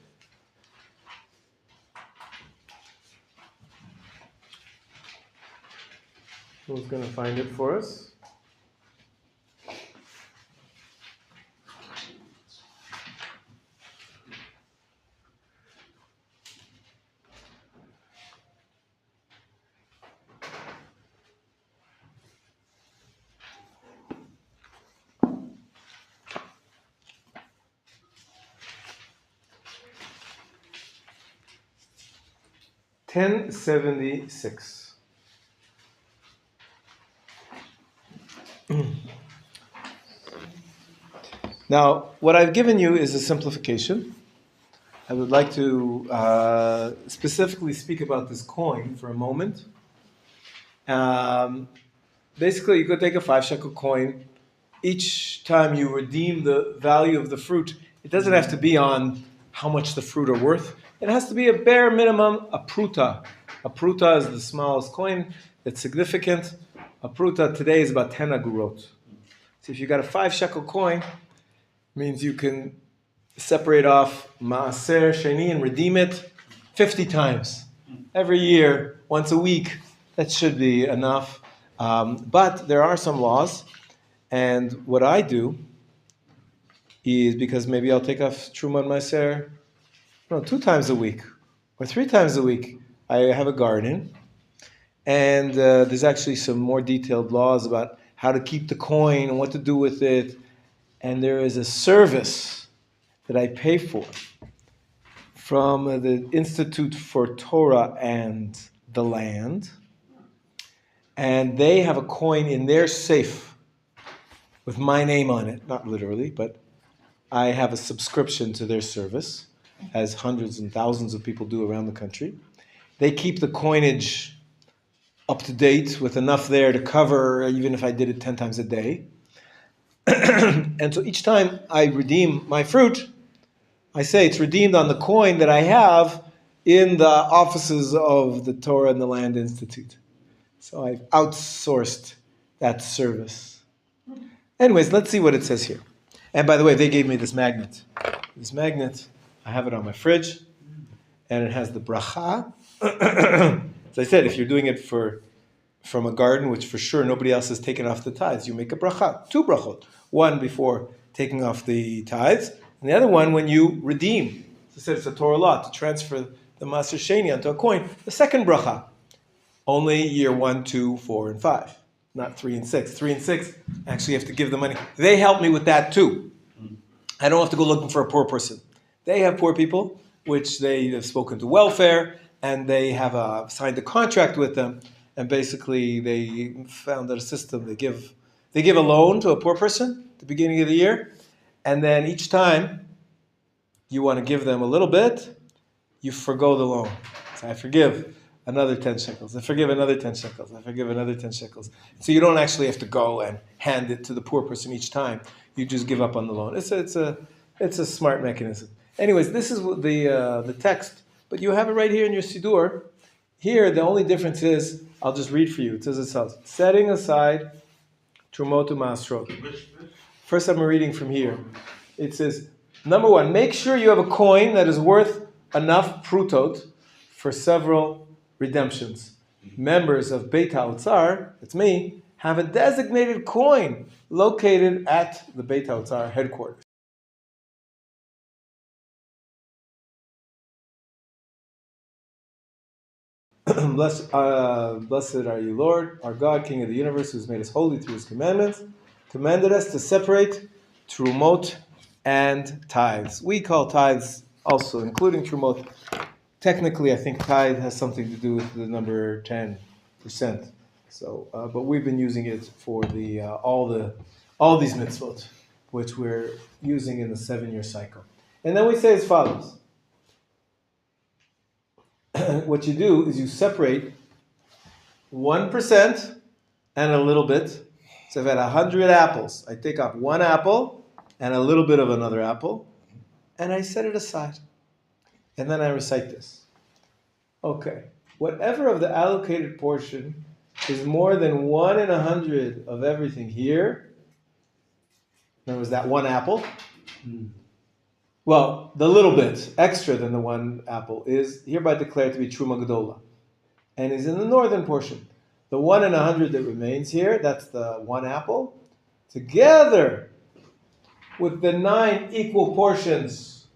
'Who's going to find it for us? $10.76. Now, what I've given you is a simplification. I would like to specifically speak about this coin for a moment. Basically, you could take a 5 shekel coin. Each time you redeem the value of the fruit, it doesn't have to be on how much the fruit are worth. It has to be a bare minimum, a pruta. A pruta is the smallest coin that's significant. A pruta today is about 10 agurot. So if you got a 5 shekel coin, means you can separate off maaser sheni and redeem it 50 times. Every year, once a week, that should be enough. But there are some laws, and what I do is, because maybe I'll take off truma and maaser, 2 times a week or 3 times a week. I have a garden, and there's actually some more detailed laws about how to keep the coin and what to do with it. And there is a service that I pay for from the Institute for Torah and the Land. And they have a coin in their safe with my name on it, not literally, but I have a subscription to their service, as hundreds and thousands of people do around the country. They keep the coinage up to date with enough there to cover, even if I did it 10 times a day. And so each time I redeem my fruit, I say it's redeemed on the coin that I have in the offices of the Torah and the Land Institute. So I've outsourced that service. Anyways, let's see what it says here. And by the way, they gave me this magnet. This magnet, I have it on my fridge, and it has the bracha. As I said, if you're doing it from a garden, which for sure nobody else has taken off the tithes, you make a bracha, 2 brachot. One before taking off the tithes, and the other one when you redeem. As I said, it's a Torah law to transfer the maaser sheni onto a coin. The second bracha, only year 1, 2, 4, and 5, not 3 and 6. 3 and 6, actually you have to give the money. They help me with that too. I don't have to go looking for a poor person. They have poor people, which they have spoken to welfare, and they have signed a contract with them, and basically they found a system. They give a loan to a poor person at the beginning of the year, and then each time you want to give them a little bit, you forgo the loan. So I forgive another 10 shekels. I forgive another 10 shekels. I forgive another 10 shekels. So you don't actually have to go and hand it to the poor person each time. You just give up on the loan. It's a smart mechanism. Anyways, this is the text, but you have it right here in your Siddur. Here, the only difference is, I'll just read for you. It says itself, setting aside Trumot Maasrot. First I'm reading from here. It says, number 1, make sure you have a coin that is worth enough prutot for several redemptions. Members of Beit HaOtzar, that's me, have a designated coin located at the Beit HaOtzar headquarters. Blessed are you, Lord, our God, King of the universe, who has made us holy through his commandments, commanded us to separate trumot and tithes. We call tithes also, including trumot. Technically, I think tithe has something to do with the number 10%. So, but we've been using it for all these mitzvot, which we're using in the 7-year cycle. And then we say as follows. What you do is you separate 1% and a little bit. So if I had 100 apples, I take off 1 apple and a little bit of another apple, and I set it aside. And then I recite this. Okay, whatever of the allocated portion is more than 1 in 100 of everything here. In other words, that 1 apple. Well, the little bit extra than the 1 apple is hereby declared to be Truma Gedola, and is in the northern portion. The 1 in 100 that remains here, that's the 1 apple, together with the 9 equal portions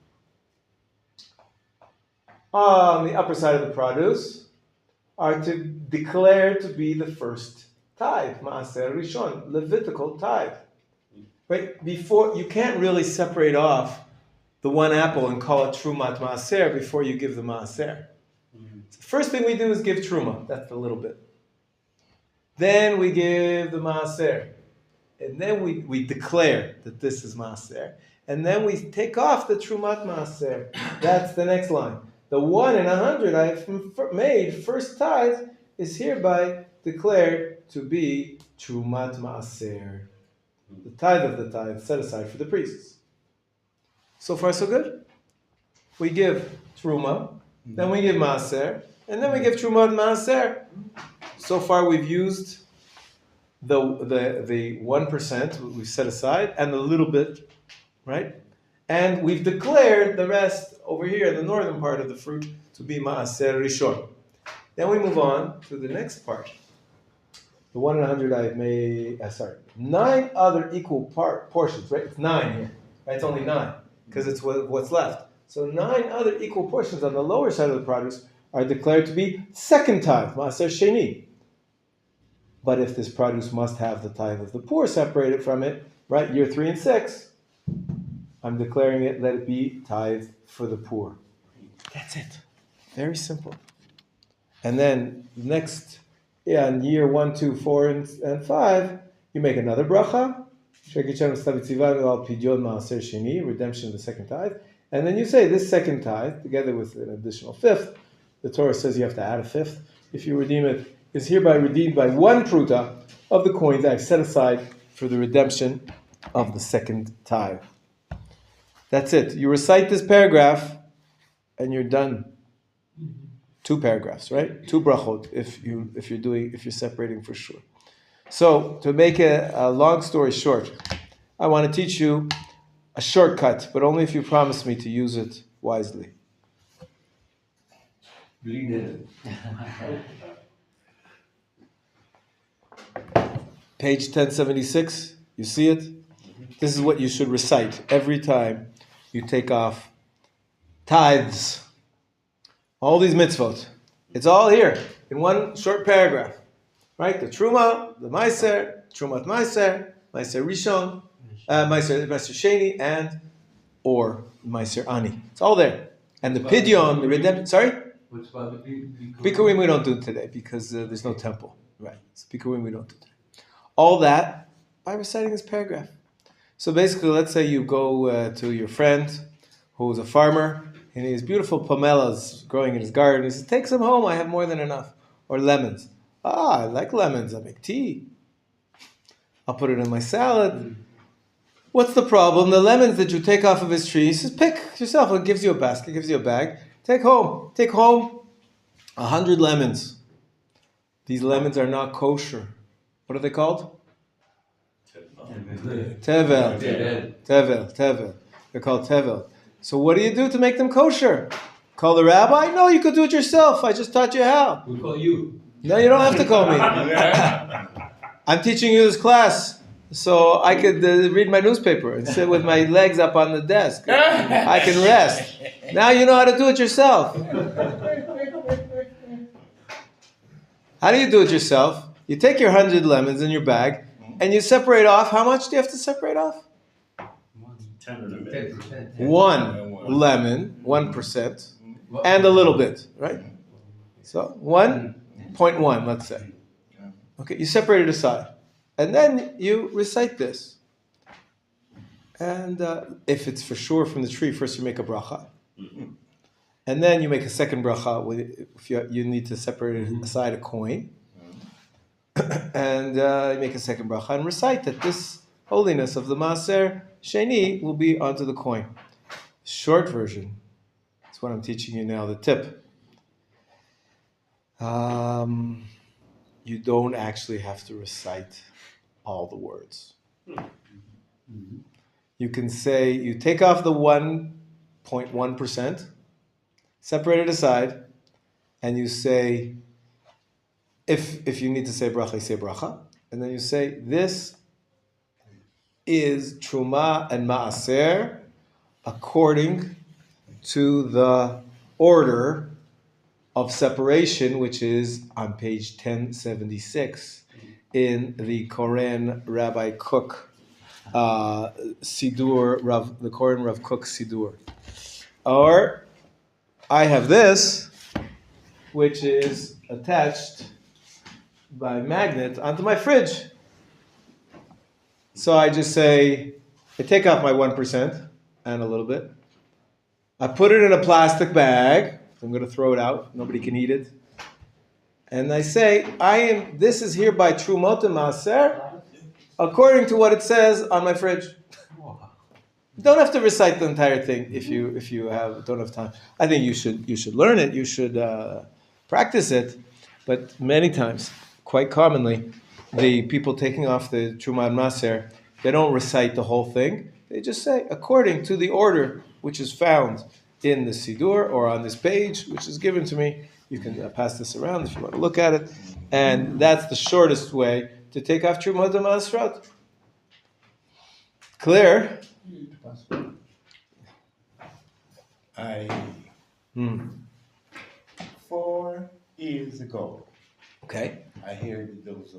on the upper side of the produce, are to declare to be the first tithe, Maaser Rishon, Levitical tithe. Right? Before, you can't really separate off the 1 apple and call it Trumat Maaser before you give the Maaser. So the first thing we do is give Truma, that's the little bit. Then we give the Maaser. And then we declare that this is Maaser. And then we take off the Trumat Maaser. That's the next line. The 1 in 100 I have made, first tithe, is hereby declared to be Trumat Maaser. The tithe of the tithe set aside for the priests. So far, so good? We give Truma, then we give Maaser, and then we give Trumat Maaser. So far, we've used the 1% we've set aside and a little bit, right? And we've declared the rest over here in the northern part of the fruit to be Maaser Rishon. Then we move on to the next part. The 1 in 100 I've made, 9 other equal portions, right? It's 9 here, right? It's only 9 because it's what's left. So 9 other equal portions on the lower side of the produce are declared to be second tithe, Maaser Sheni. But if this produce must have the tithe of the poor separated from it, right? Year 3 and 6, I'm declaring it, let it be tithe for the poor. That's it. Very simple. And then next, in year 1, 2, 4, and 5, you make another bracha. Redemption of the second tithe. And then you say this second tithe, together with an additional fifth, the Torah says you have to add a fifth if you redeem it, is hereby redeemed by 1 pruta of the coins I've set aside for the redemption of the second tithe. That's it. You recite this paragraph, and you're done. 2 paragraphs, right? 2 brachot if you're separating for sure. So to make a long story short, I want to teach you a shortcut, but only if you promise me to use it wisely. Page 1076, you see it? This is what you should recite every time you take off tithes. All these mitzvot. It's all here in one short paragraph. Right? The Truma, the Meiser, Trumat Meiser, Meiser Rishon, Meiser Sheni, and or Meiser Ani. It's all there. And the Pidyon, the redemption. Sorry? What's about the Bikurim we don't do today because there's no temple. Right. So Bikurim we don't do today. All that by reciting this paragraph. So basically, let's say you go to your friend who's a farmer and he has beautiful pomelos growing in his garden. He says, take some home, I have more than enough. Or lemons. I like lemons, I make tea. I'll put it in my salad. What's the problem? The lemons that you take off of his tree, he says, pick yourself. It gives you a basket, gives you a bag. Take home 100 lemons. These lemons are not kosher. What are they called? Tevel. They're called tevel. So what do you do to make them kosher? Call the rabbi? No, you could do it yourself. I just taught you how. We call you. No, you don't have to call me. I'm teaching you this class so I could read my newspaper and sit with my legs up on the desk. I can rest. Now you know how to do it yourself. How do you do it yourself? You take your 100 lemons in your bag and you separate off. How much do you have to separate off? 10%. 1 lemon, 1%, and a little bit, right? So 1.1, let's say. Okay, you separate it aside. And then you recite this. And if it's for sure from the tree, first you make a bracha. And then you make a second bracha if you need to separate aside a coin. And you make a second bracha and recite that this holiness of the Maaser Sheni will be onto the coin. Short version. That's what I'm teaching you now, the tip. You don't actually have to recite all the words. You can say, you take off the 1.1%, separate it aside, and you say, if you need to say bracha, you say bracha, and then you say, this is Truma and Maaser according to the order of separation, which is on page 1076 in the Koren Rabbi Kook Sidur, the Koren Rav Kook Sidur. Or I have this, which is attached by magnet onto my fridge. So I just say, I take off my 1%, and a little bit. I put it in a plastic bag. I'm going to throw it out. Nobody can eat it. And I say, this is hereby Trumot Maaser, according to what it says on my fridge. You don't have to recite the entire thing if you don't have time. I think you should learn it. You should practice it. But many times, quite commonly, the people taking off the Trumot Maaser, they don't recite the whole thing. They just say, according to the order which is found in the Siddur or on this page, which is given to me. You can pass this around if you want to look at it. And that's the shortest way to take off Trumot Maasrot. Clear? I 4 years ago, Okay. I heard those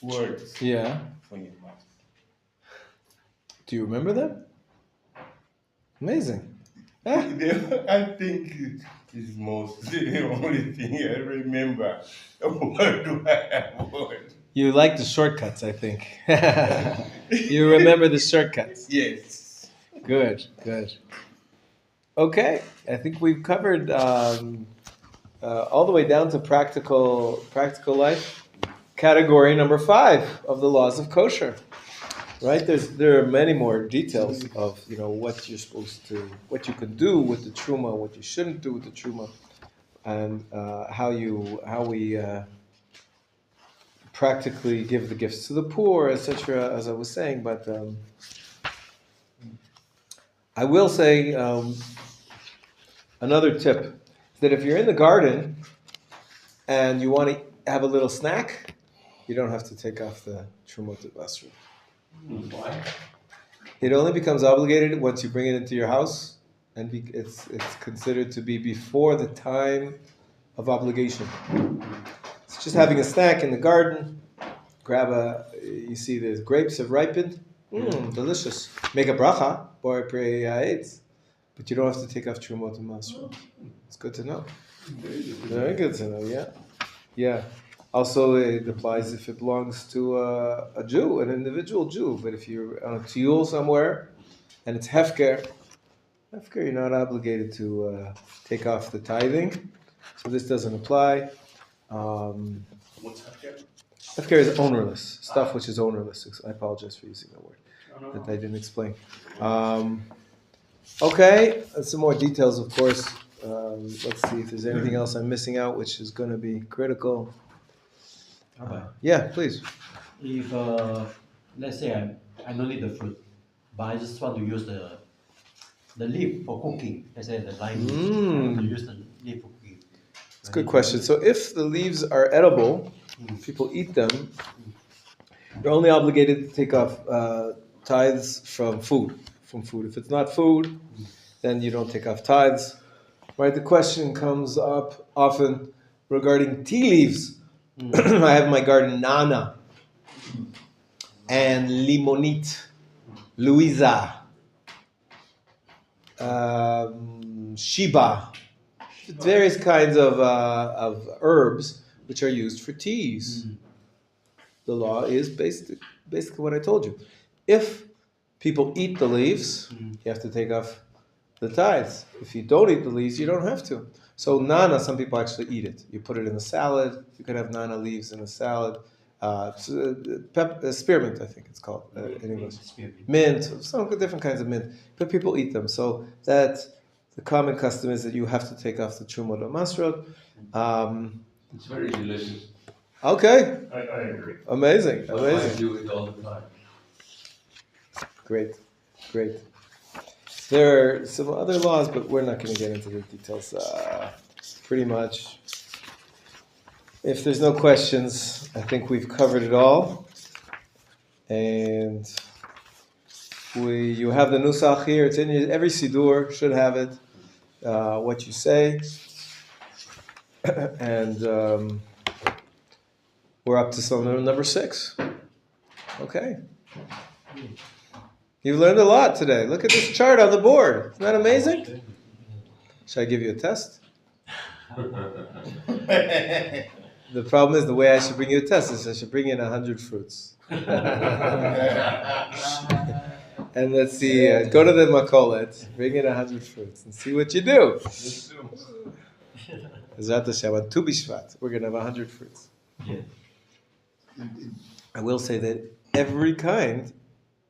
words Yeah. from your mouth. Do you remember them? Amazing. I think it's most the only thing I remember. What do I have? Word? You like the shortcuts, I think. You remember the shortcuts. Yes. Good. Okay, I think we've covered all the way down to practical life. Category number 5 of the laws of kosher. Right? There are many more details of what you're supposed to, what you can do with the truma, what you shouldn't do with the truma, and how we practically give the gifts to the poor, etc. As I was saying, but I will say another tip is that if you're in the garden and you want to have a little snack, you don't have to take off the trumot basra. Why? It only becomes obligated once you bring it into your house, and it's considered to be before the time of obligation. It's just having a snack in the garden. You see the grapes have ripened. Delicious. Make a bracha, or pray eitz, but you don't have to take off trumot and masra. It's good to know. Very good to know. Yeah. Also, it applies if it belongs to a Jew, an individual Jew. But if you're on a tiyul somewhere and it's hefker, you're not obligated to take off the tithing. So this doesn't apply. What's that? Hefker is ownerless, stuff which is ownerless. I apologize for using that word that I didn't explain. Okay, and some more details, of course. Let's see if there's anything else I'm missing out, which is going to be critical. Yeah, please. If let's say I don't need the fruit, but I just want to use the leaf for cooking. Let's say the lime leaf. I want to use the leaf for cooking. It's a good question. So if the leaves are edible, people eat them, you're only obligated to take off tithes from food. If it's not food, then you don't take off tithes. Right? The question comes up often regarding tea leaves. I have in my garden Nana and Limonite, Louisa, Shiba, various kinds of herbs which are used for teas. The law is basically what I told you. If people eat the leaves, you have to take off the tithes. If you don't eat the leaves, you don't have to. So nana, some people actually eat it. You put it in a salad. You could have nana leaves in a salad. Spearmint, I think it's called in English. Mint, some different kinds of mint. But people eat them. So that the common custom is that you have to take off the trumot or masrot. It's very delicious. Okay. I agree. Amazing. I do it all the time. Great. There are some other laws, but we're not going to get into the details. Pretty much. If there's no questions, I think we've covered it all. And you have the nusach here. It's in every siddur should have it. What you say, and we're up to Psalm number 6. Okay. You learned a lot today. Look at this chart on the board. Isn't that amazing? Should I give you a test? The problem is the way I should bring you a test is I should bring in 100 fruits. And let's see, go to the makolet, bring in 100 fruits, and see what you do. Let's do. Bezrat Hashem, on Tu B'Shvat, we're going to have 100 fruits. Yeah. I will say that every kind,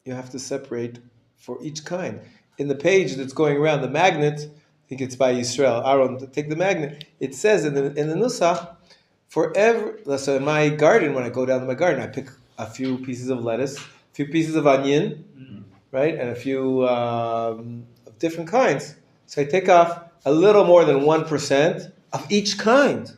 you have to separate for each kind. In the page that's going around, the magnet, I think it's by Yisrael, Aaron, take the magnet, it says in the Nusach, so in my garden, when I go down to my garden, I pick a few pieces of lettuce, a few pieces of onion, right, and a few of different kinds. So I take off a little more than 1% of each kind.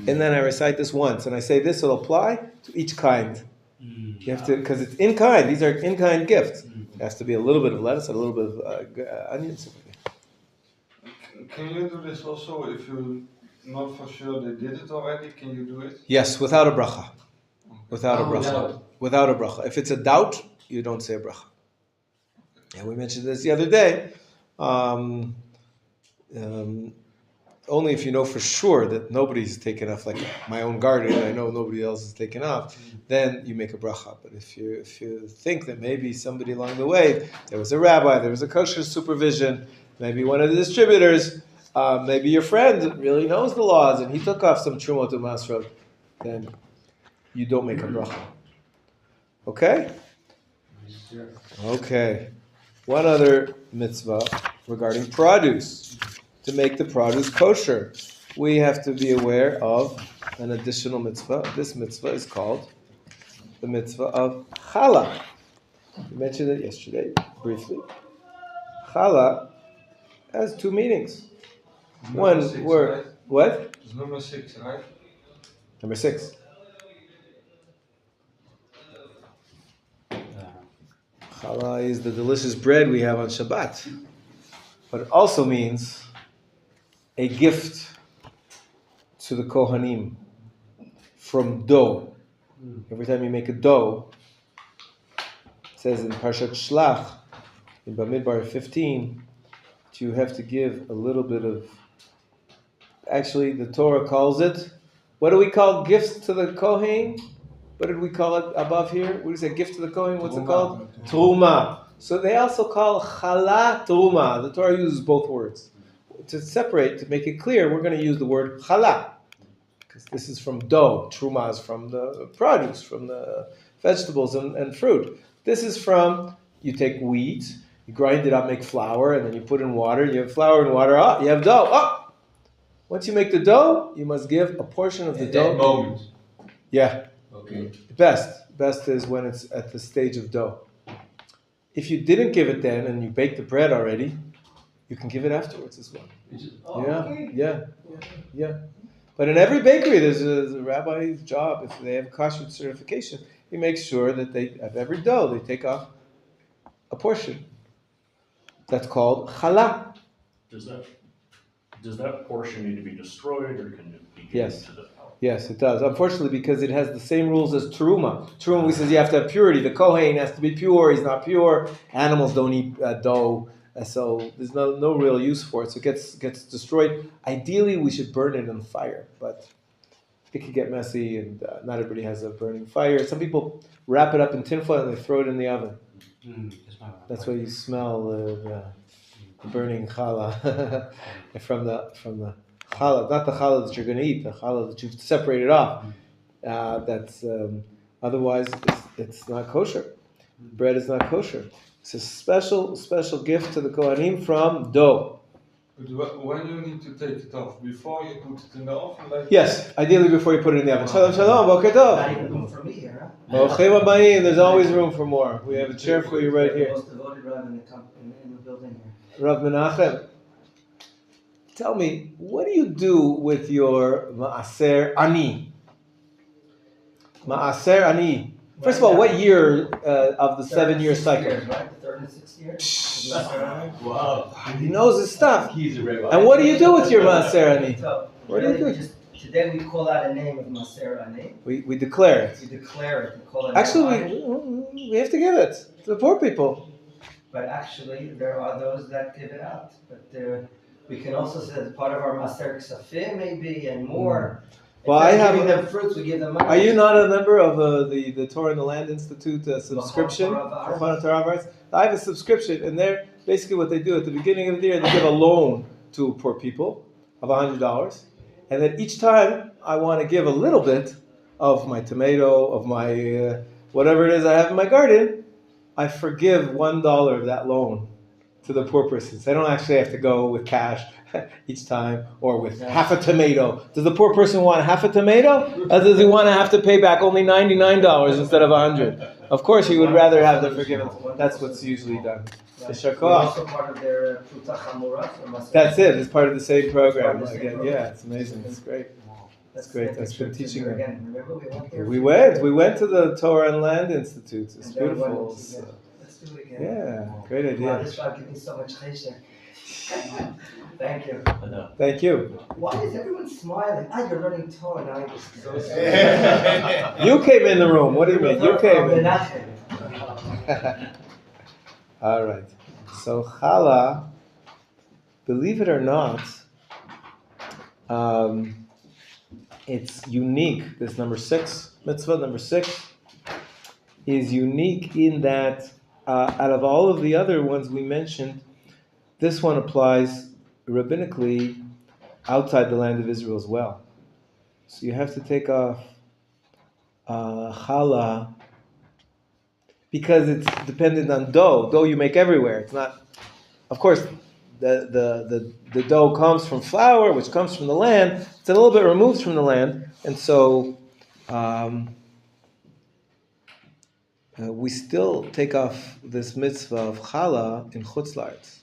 And then I recite this once, and I say this will apply to each kind. You have to, because it's in kind. These are in kind gifts. It has to be a little bit of lettuce, a little bit of onions. Can you do this also if you not for sure they did it already? Can you do it? Yes, without a bracha. Without a bracha. Without a bracha. If it's a doubt, you don't say a bracha. And we mentioned this the other day. Only if you know for sure that nobody's taken off, like my own garden, I know nobody else is taken off, then you make a bracha. But if you think that maybe somebody along the way, there was a rabbi, there was a kosher supervision, maybe one of the distributors, maybe your friend really knows the laws and he took off some trumot and masrot, then you don't make a bracha. Okay? Okay. One other mitzvah regarding produce. To make the produce kosher, we have to be aware of an additional mitzvah. This mitzvah is called the mitzvah of challah. We mentioned it yesterday, briefly. Challah has two meanings. One word, right? What? It's number 6, right? Number 6. Challah is the delicious bread we have on Shabbat. But it also means a gift to the Kohanim from dough. Every time you make a dough, it says in Parshat Shlach, in Bamidbar 15, that you have to give a little bit of, actually the Torah calls it, what do we call gifts to the Kohen? What did we call it above here? What is a gift to the Kohen? What's it called? Truma. So they also call challah truma. The Torah uses both words. To separate, to make it clear, we're going to use the word challah. Because this is from dough. Truma is from the produce, from the vegetables and fruit. This is from, you take wheat, you grind it up, make flour, and then you put in water. You have flour and water, you have dough. Once you make the dough, you must give a portion of the dough. At that moment. Yeah. Okay. Best is when it's at the stage of dough. If you didn't give it then and you bake the bread already, you can give it afterwards as well. Okay. Yeah. But in every bakery, there's a rabbi's job. If they have Kashrut certification, he makes sure that they have every dough, they take off a portion. That's called challah. Does that portion need to be destroyed, or can it be given Yes. to the power? Yes, it does. Unfortunately, because it has the same rules as teruma. Teruma, we says you have to have purity. The Kohen has to be pure. He's not pure. Animals don't eat dough, so there's no real use for it. So it gets destroyed. Ideally, we should burn it in fire, but it could get messy, and not everybody has a burning fire. Some people wrap it up in tinfoil and they throw it in the oven. That's why you smell the burning challah from the challah, not the challah that you're going to eat, the challah that you've separated off. That's otherwise it's not kosher. Bread is not kosher. It's a special gift to the Kohanim from dough. But when you need to take it off, before you put it in the oven? Like Yes, ideally before you put it in the oven. Shalom, shalom, boker tov. Not even room for me here, huh? Baruchim habayim, there's always room for more. We have a chair for you right here. Most devoted Rabbi in the building here. Rav Menachem, tell me, what do you do with your maaser ani? Maaser ani. First of all, what year of the 7-year cycle? Years, right? The 3rd and 6th year. Wow. He knows his stuff. He's a rabbi. And what do you do with your maaser ani? So, What do you really, do? today we call out a name of Maser Ani. We declare it. We declare it. We call it. Actually, we have to give it to the poor people. But actually, there are those that give it out. But we can also say that part of our Maser Ksafim maybe and more. Well, I Instead of have. giving them fruits, we give them money. Are you not a member of the Torah and the Land Institute subscription? Machon Torah. I have a subscription, and they're basically what they do at the beginning of the year. They give a loan to poor people of $100, and then each time I want to give a little bit of my tomato, of my whatever it is I have in my garden, I forgive $1 of that loan to the poor persons. I don't actually have to go with cash each time or with half a tomato. Does the poor person want half a tomato? Or does he want to have to pay back only $99 instead of $100? Of course, he would rather have the forgiveness. That's what's usually done. You're also part of their That's it. It's part of the same program. Again, yeah, it's amazing. It's great. That's great. That's been teaching them. Remember, We went to the Torah and Land Institute. It's beautiful. Let's do it again. Yeah, great idea. Wow, this will give me so much cheshire. Thank you. Thank you. Why is everyone smiling? You're learning Torah now. You're so sweet. You came in the room. What do you mean? You came in. Menachem. All right. So challah, believe it or not, it's unique. This number 6, mitzvah number 6, is unique in that out of all of the other ones we mentioned, this one applies rabbinically outside the land of Israel as well. So you have to take off challah because it's dependent on dough. Dough you make everywhere. It's not, of course, the dough comes from flour, which comes from the land. It's a little bit removed from the land, and so we still take off this mitzvah of challah in Chutz La'aretz.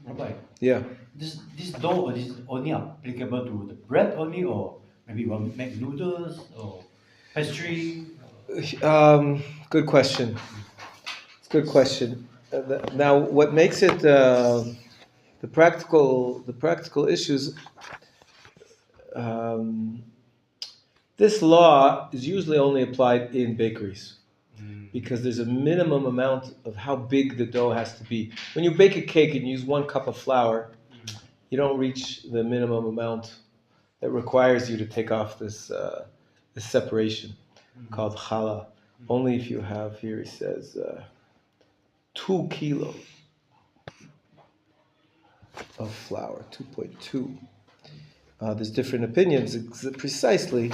Rabbi, Yeah. this dough is only applicable to the bread only, or maybe you want to make noodles or pastry? Good question. It's a good question. Now, what makes it the practical issues? This law is usually only applied in bakeries because there's a minimum amount of how big the dough has to be. When you bake a cake and you use 1 cup of flour, you don't reach the minimum amount that requires you to take off this separation called challah. Only if you have, here he says, 2 kilos of flour, 2.2. There's different opinions precisely.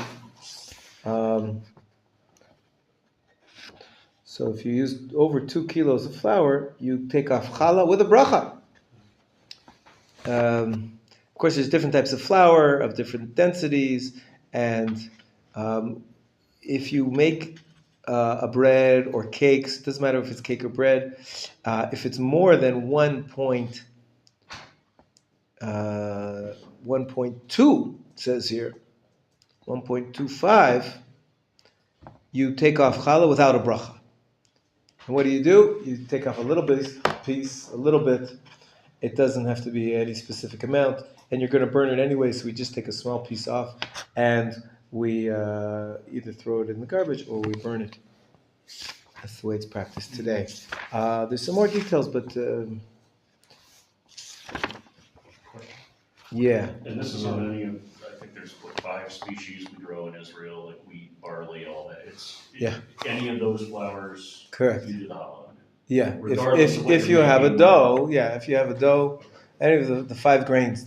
So if you use over 2 kilos of flour, you take off challah with a bracha. Of course, there's different types of flour of different densities, and if you make a bread or cakes, it doesn't matter if it's cake or bread, if it's more than 1.2, it says here, 1.25, you take off challah without a bracha. And what do? You take off a little piece, a little bit. It doesn't have to be any specific amount, and you're going to burn it anyway, so we just take a small piece off, and we either throw it in the garbage or we burn it. That's the way it's practiced today. There's some more details, but yeah. And this is on any of, I think there's 5 species we grow in Israel, like wheat, barley, all that. Any of those flours. Correct. You do the challah. Yeah, Regardless of what if you you're have a making. dough, if you have a dough, any of the 5 grains,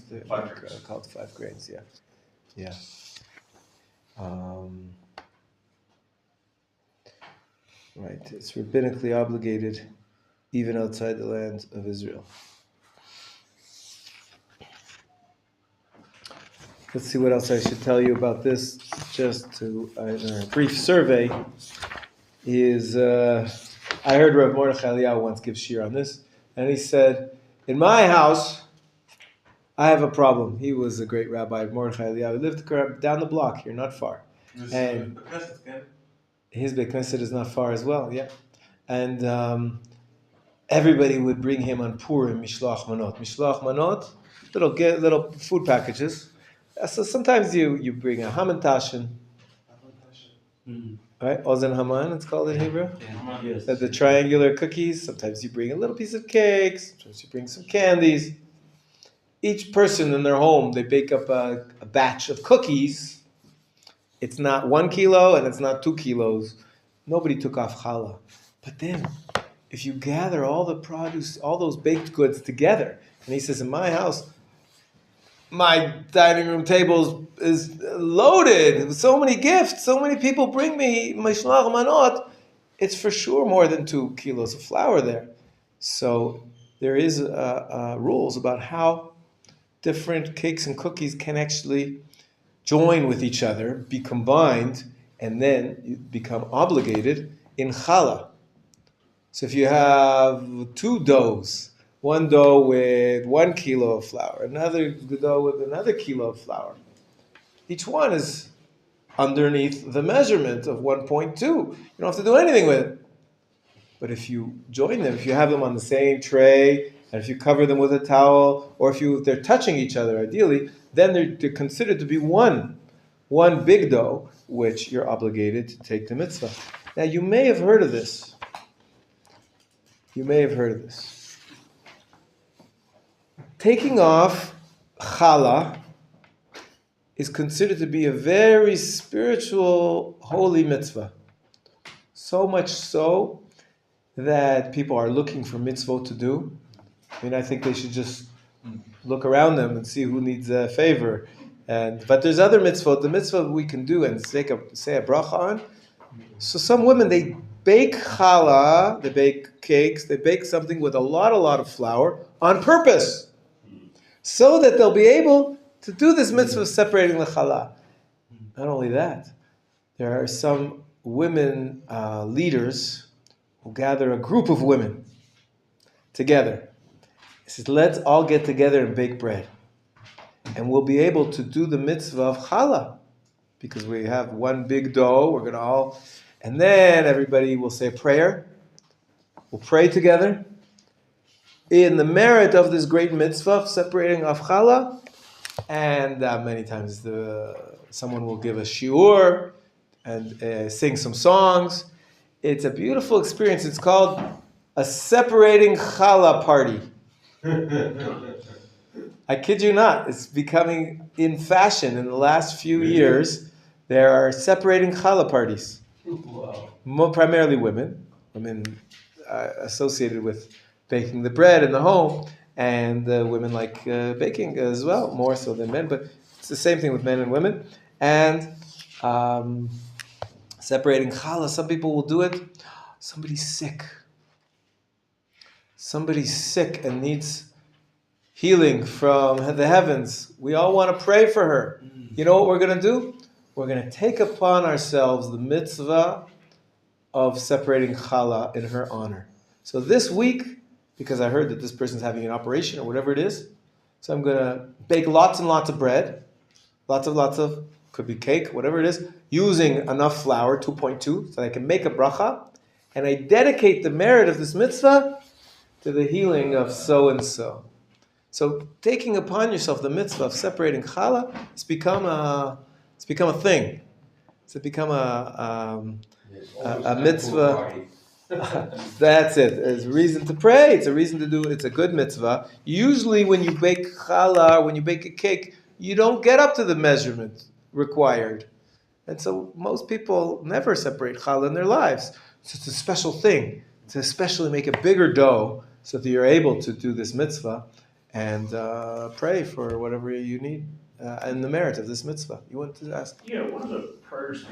called 5 grains, yeah. Right, it's rabbinically obligated even outside the land of Israel. Let's see what else I should tell you about this. Just to a brief survey is I heard Rav Mordechai Eliyahu once give shir on this, and he said, "In my house, I have a problem." He was a great rabbi, Mordechai Eliyahu. He lived down the block here, not far. And his Beit Knesset is not far as well, yeah. And everybody would bring him on Purim mishloach manot. Mishloach manot, little food packages. So sometimes you bring a hamantashen, right? Ozen haman, it's called in Hebrew. Yes. The triangular cookies. Sometimes you bring a little piece of cake. Sometimes you bring some candies. each person in their home, they bake up a batch of cookies. It's not 1 kilo and it's not 2 kilos. Nobody took off challah. But then, if you gather all the produce, all those baked goods together, and he says, in my house, my dining room table is loaded with so many gifts, so many people bring me mishlach manot, it's for sure more than 2 kilos of flour there. So there is rules about how different cakes and cookies can actually join with each other, be combined, and then you become obligated in challah. So if you have 2 doughs, one dough with 1 kilo of flour, another dough with another kilo of flour, each one is underneath the measurement of 1.2. You don't have to do anything with it. But if you join them, if you have them on the same tray, and if you cover them with a towel, or if they're touching each other, ideally, then they're considered to be one big dough, which you're obligated to take the mitzvah. Now, you may have heard of this. Taking off challah is considered to be a very spiritual, holy mitzvah. So much so that people are looking for mitzvot to do. I mean, I think they should just look around them and see who needs a favor. But there's other mitzvot. The mitzvah we can do and say a bracha on. So some women, they bake challah, they bake cakes, they bake something with a lot of flour on purpose, so that they'll be able to do this mitzvah of separating the challah. Not only that, there are some women leaders who gather a group of women together. He says, let's all get together and bake bread. And we'll be able to do the mitzvah of challah. Because we have one big dough, we're going to all... And then everybody will say a prayer. We'll pray together in the merit of this great mitzvah of separating off challah. And many times someone will give a shiur and sing some songs. It's a beautiful experience. It's called a separating challah party. I kid you not. It's becoming in fashion in the last few years. There are separating challah parties. Wow. Primarily women associated with baking the bread in the home, and women like baking as well, more so than men, but it's the same thing with men and women. And separating challah, some people will do it. Somebody's sick and needs healing from the heavens. We all want to pray for her. You know what we're going to do? We're going to take upon ourselves the mitzvah of separating challah in her honor. So this week, because I heard that this person's having an operation or whatever it is, so I'm going to bake lots and lots of bread, lots of, could be cake, whatever it is, using enough flour, 2.2, so that I can make a bracha, and I dedicate the merit of this mitzvah to the healing of so-and-so. So taking upon yourself the mitzvah of separating challah, it's become a thing. It's become a mitzvah. That's it. It's a reason to pray. It's a reason to do. It's a good mitzvah. Usually, when you bake challah, when you bake a cake, you don't get up to the measurement required, and so most people never separate challah in their lives. So it's a special thing to especially make a bigger dough so that you're able to do this mitzvah and pray for whatever you need and the merit of this mitzvah. You want to ask? Yeah, one of the prayers,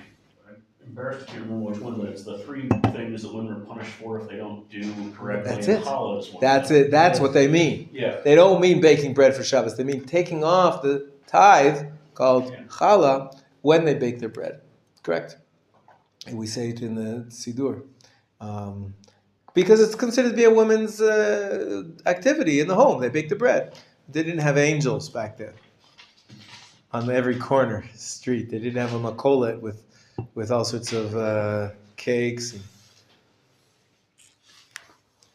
I'm embarrassed to remember which one, but it's the 3 things that women are punished for if they don't do correctly. That's it. Challah is one. That's it. That's what they mean. Yeah. They don't mean baking bread for Shabbos. They mean taking off the tithe called challah when they bake their bread. Correct? And we say it in the Sidur. Because it's considered to be a woman's activity in the home. They bake the bread. They didn't have angels back then on every corner street. They didn't have a makolet with all sorts of cakes.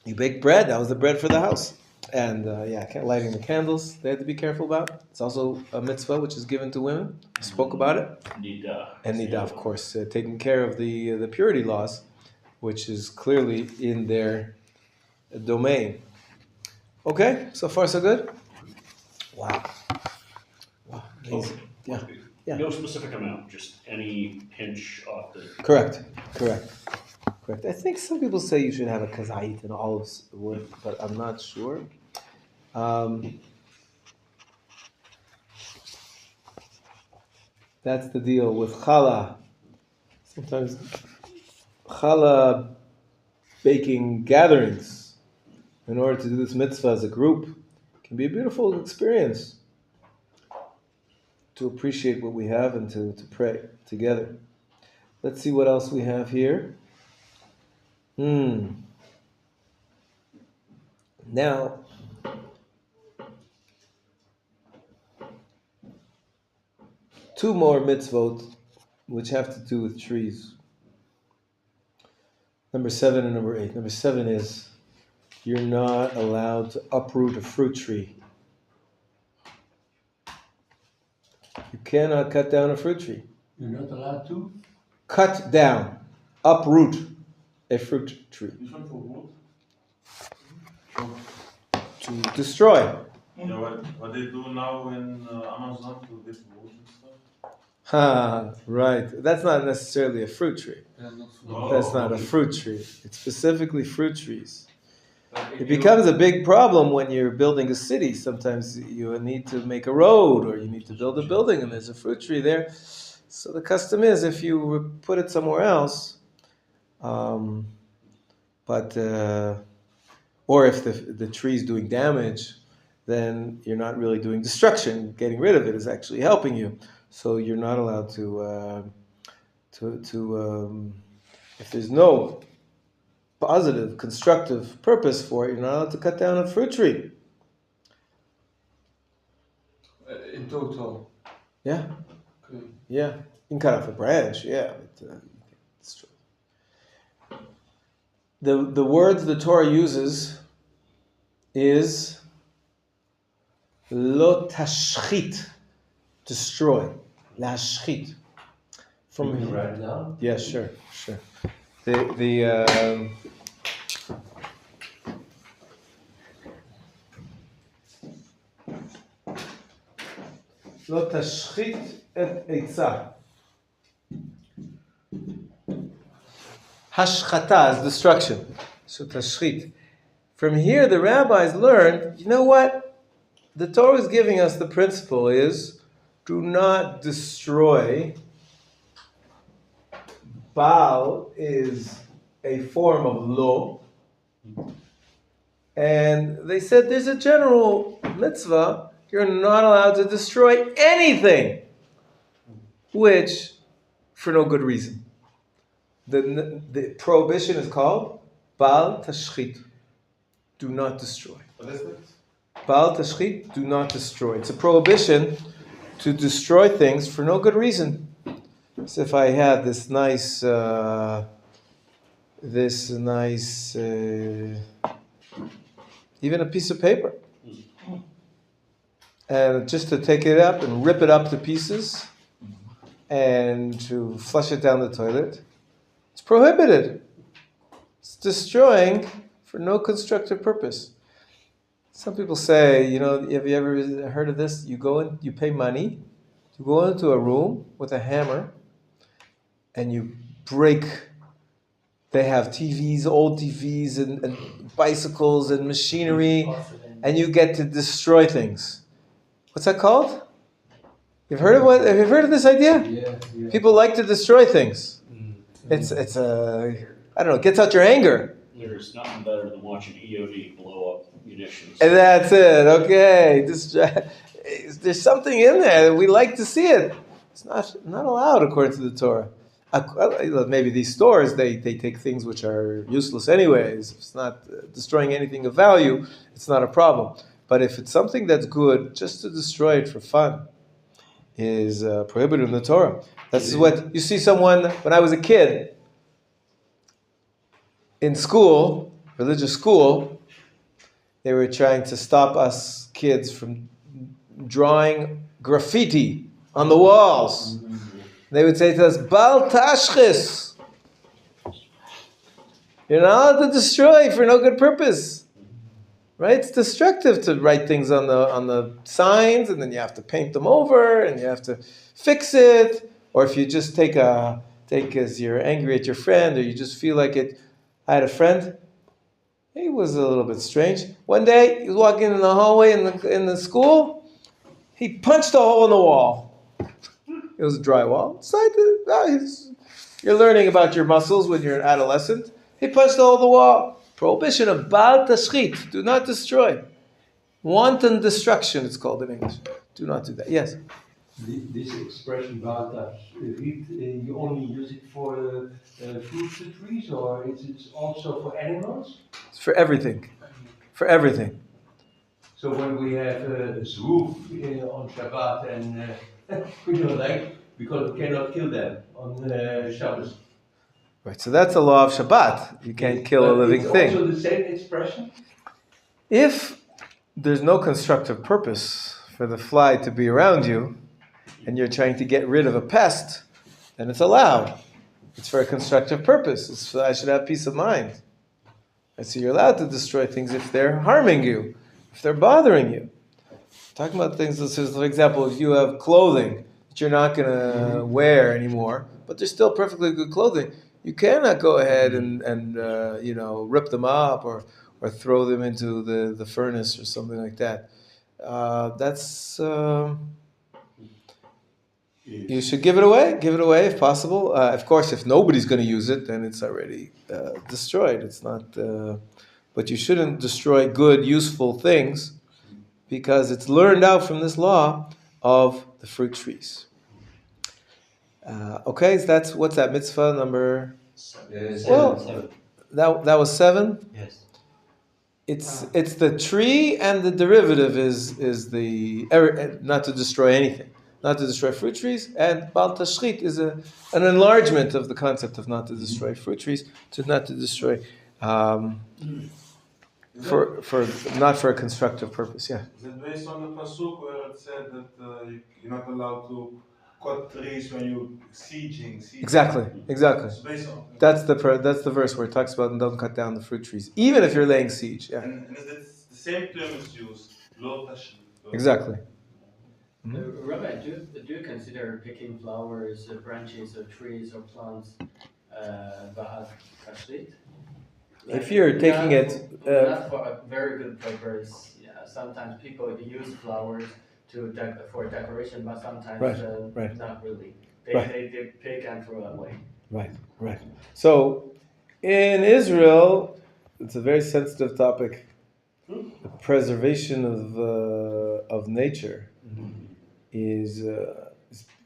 You bake bread. That was the bread for the house. And lighting the candles, they had to be careful about. It's also a mitzvah which is given to women. We spoke about it. Nidah. And Nidah, of course, taking care of the purity laws, which is clearly in their domain. Okay, so far so good? Wow. Amazing. Yeah. Yeah. No specific amount, just any pinch off the. Correct. I think some people say you should have a kazait and olives wood, but I'm not sure. That's the deal with challah. Sometimes challah baking gatherings, in order to do this mitzvah as a group, can be a beautiful experience. To appreciate what we have and to pray together. Let's see what else we have here. Now, two more mitzvot which have to do with trees. Number 7 and number 8. Number 7 is you're not allowed to uproot a fruit tree. You cannot cut down a fruit tree. You're not allowed to? Cut down, uproot a fruit tree. This one for wood? To destroy. Yeah, what they do now in Amazon to get wood and stuff? Right. That's not necessarily a fruit tree. That's not a fruit tree. It's specifically fruit trees. It becomes a big problem when you're building a city. Sometimes you need to make a road or you need to build a building and there's a fruit tree there. So the custom is if you put it somewhere else, or if the tree is doing damage, then you're not really doing destruction. Getting rid of it is actually helping you. So you're not allowed to if there's no positive, constructive purpose for it, you're not allowed to cut down a fruit tree. In total. Yeah. Okay. Yeah. You can cut off a branch, yeah. But, you can't destroy. The words the Torah uses is lo tashchit, destroy. Lashchit. Can you write it down? Yeah, sure. לא תשחית את עצה. Hashchata is destruction. So tashchit. From here, the rabbis learned, you know what? The Torah is giving us the principle is, do not destroy. Baal is a form of lo. And they said there's a general mitzvah, you're not allowed to destroy anything, which, for no good reason. The prohibition is called Baal Tashchit, do not destroy. What is it? Baal Tashchit, do not destroy. It's a prohibition to destroy things for no good reason. So if I had this nice, even a piece of paper, and just to take it up and rip it up to pieces, and to flush it down the toilet, it's prohibited. It's destroying for no constructive purpose. Some people say, have you ever heard of this? You go in, you pay money, you go into a room with a hammer, and you break. They have TVs, old TVs, and bicycles and machinery, and you get to destroy things. What's that called? Have you heard of this idea? Yeah. People like to destroy things. It's I don't know, it gets out your anger. There's nothing better than watching EOD blow up munitions. And that's it, okay. There's something in there that we like to see it. It's not allowed according to the Torah. Maybe these stores, they take things which are useless anyways. If it's not destroying anything of value, it's not a problem. But if it's something that's good, just to destroy it for fun is prohibited in the Torah. That's what you see someone, when I was a kid, in school, religious school, they were trying to stop us kids from drawing graffiti on the walls. They would say to us, Bal Tashchis. You're not allowed to destroy for no good purpose. right? It's destructive to write things on the signs, and then you have to paint them over, and you have to fix it. Or if you just take as you're angry at your friend, or you just feel like it. I had a friend. He was a little bit strange. One day, he was walking in the hallway in the school. He punched a hole in the wall. It was a drywall. You're learning about your muscles when you're an adolescent. He punched a hole in the wall. Prohibition of bal tashchit. Do not destroy. Wanton destruction, it's called in English. Do not do that. Yes? This expression about you only use it for fruit trees, or is it also for animals? It's for everything. For everything. So when we have a zwoef on Shabbat and we don't like, because we cannot kill them on Shabbos. Right, so that's a law of Shabbat. You can't kill a living thing. It's also the same expression? If there's no constructive purpose for the fly to be around you, and you're trying to get rid of a pest, then it's allowed. It's for a constructive purpose. I should have peace of mind. And so you're allowed to destroy things if they're harming you, if they're bothering you. Talking about things, for example, if you have clothing that you're not going to wear anymore, but they're still perfectly good clothing, you cannot go ahead and rip them up or throw them into the furnace or something like that. You should give it away if possible. Of course, if nobody's going to use it, then it's already destroyed. It's not, but you shouldn't destroy good, useful things because it's learned out from this law of the fruit trees. Okay, so what's that mitzvah number? Seven. That was 7. Yes. It's the tree, and the derivative is the not to destroy anything. Not to destroy fruit trees, and bal tashchit is an enlargement of the concept of not to destroy fruit trees, not to destroy not for a constructive purpose. Yeah. Is it based on the pasuk where it said that you're not allowed to cut trees when you're sieging? Exactly. It's based on. That's the verse where it talks about don't cut down the fruit trees, even if you're laying siege. Yeah. And is it the same term is used? Lo tashchit. Exactly. Rabbi, do you consider picking flowers, branches, or trees or plants, ba'at kashrut? If you're taking it, not for a very good purpose. Yeah, sometimes people use flowers for decoration, but sometimes right. not really. Right. They pick and throw away. Right. So, in Israel, it's a very sensitive topic. The preservation of nature is a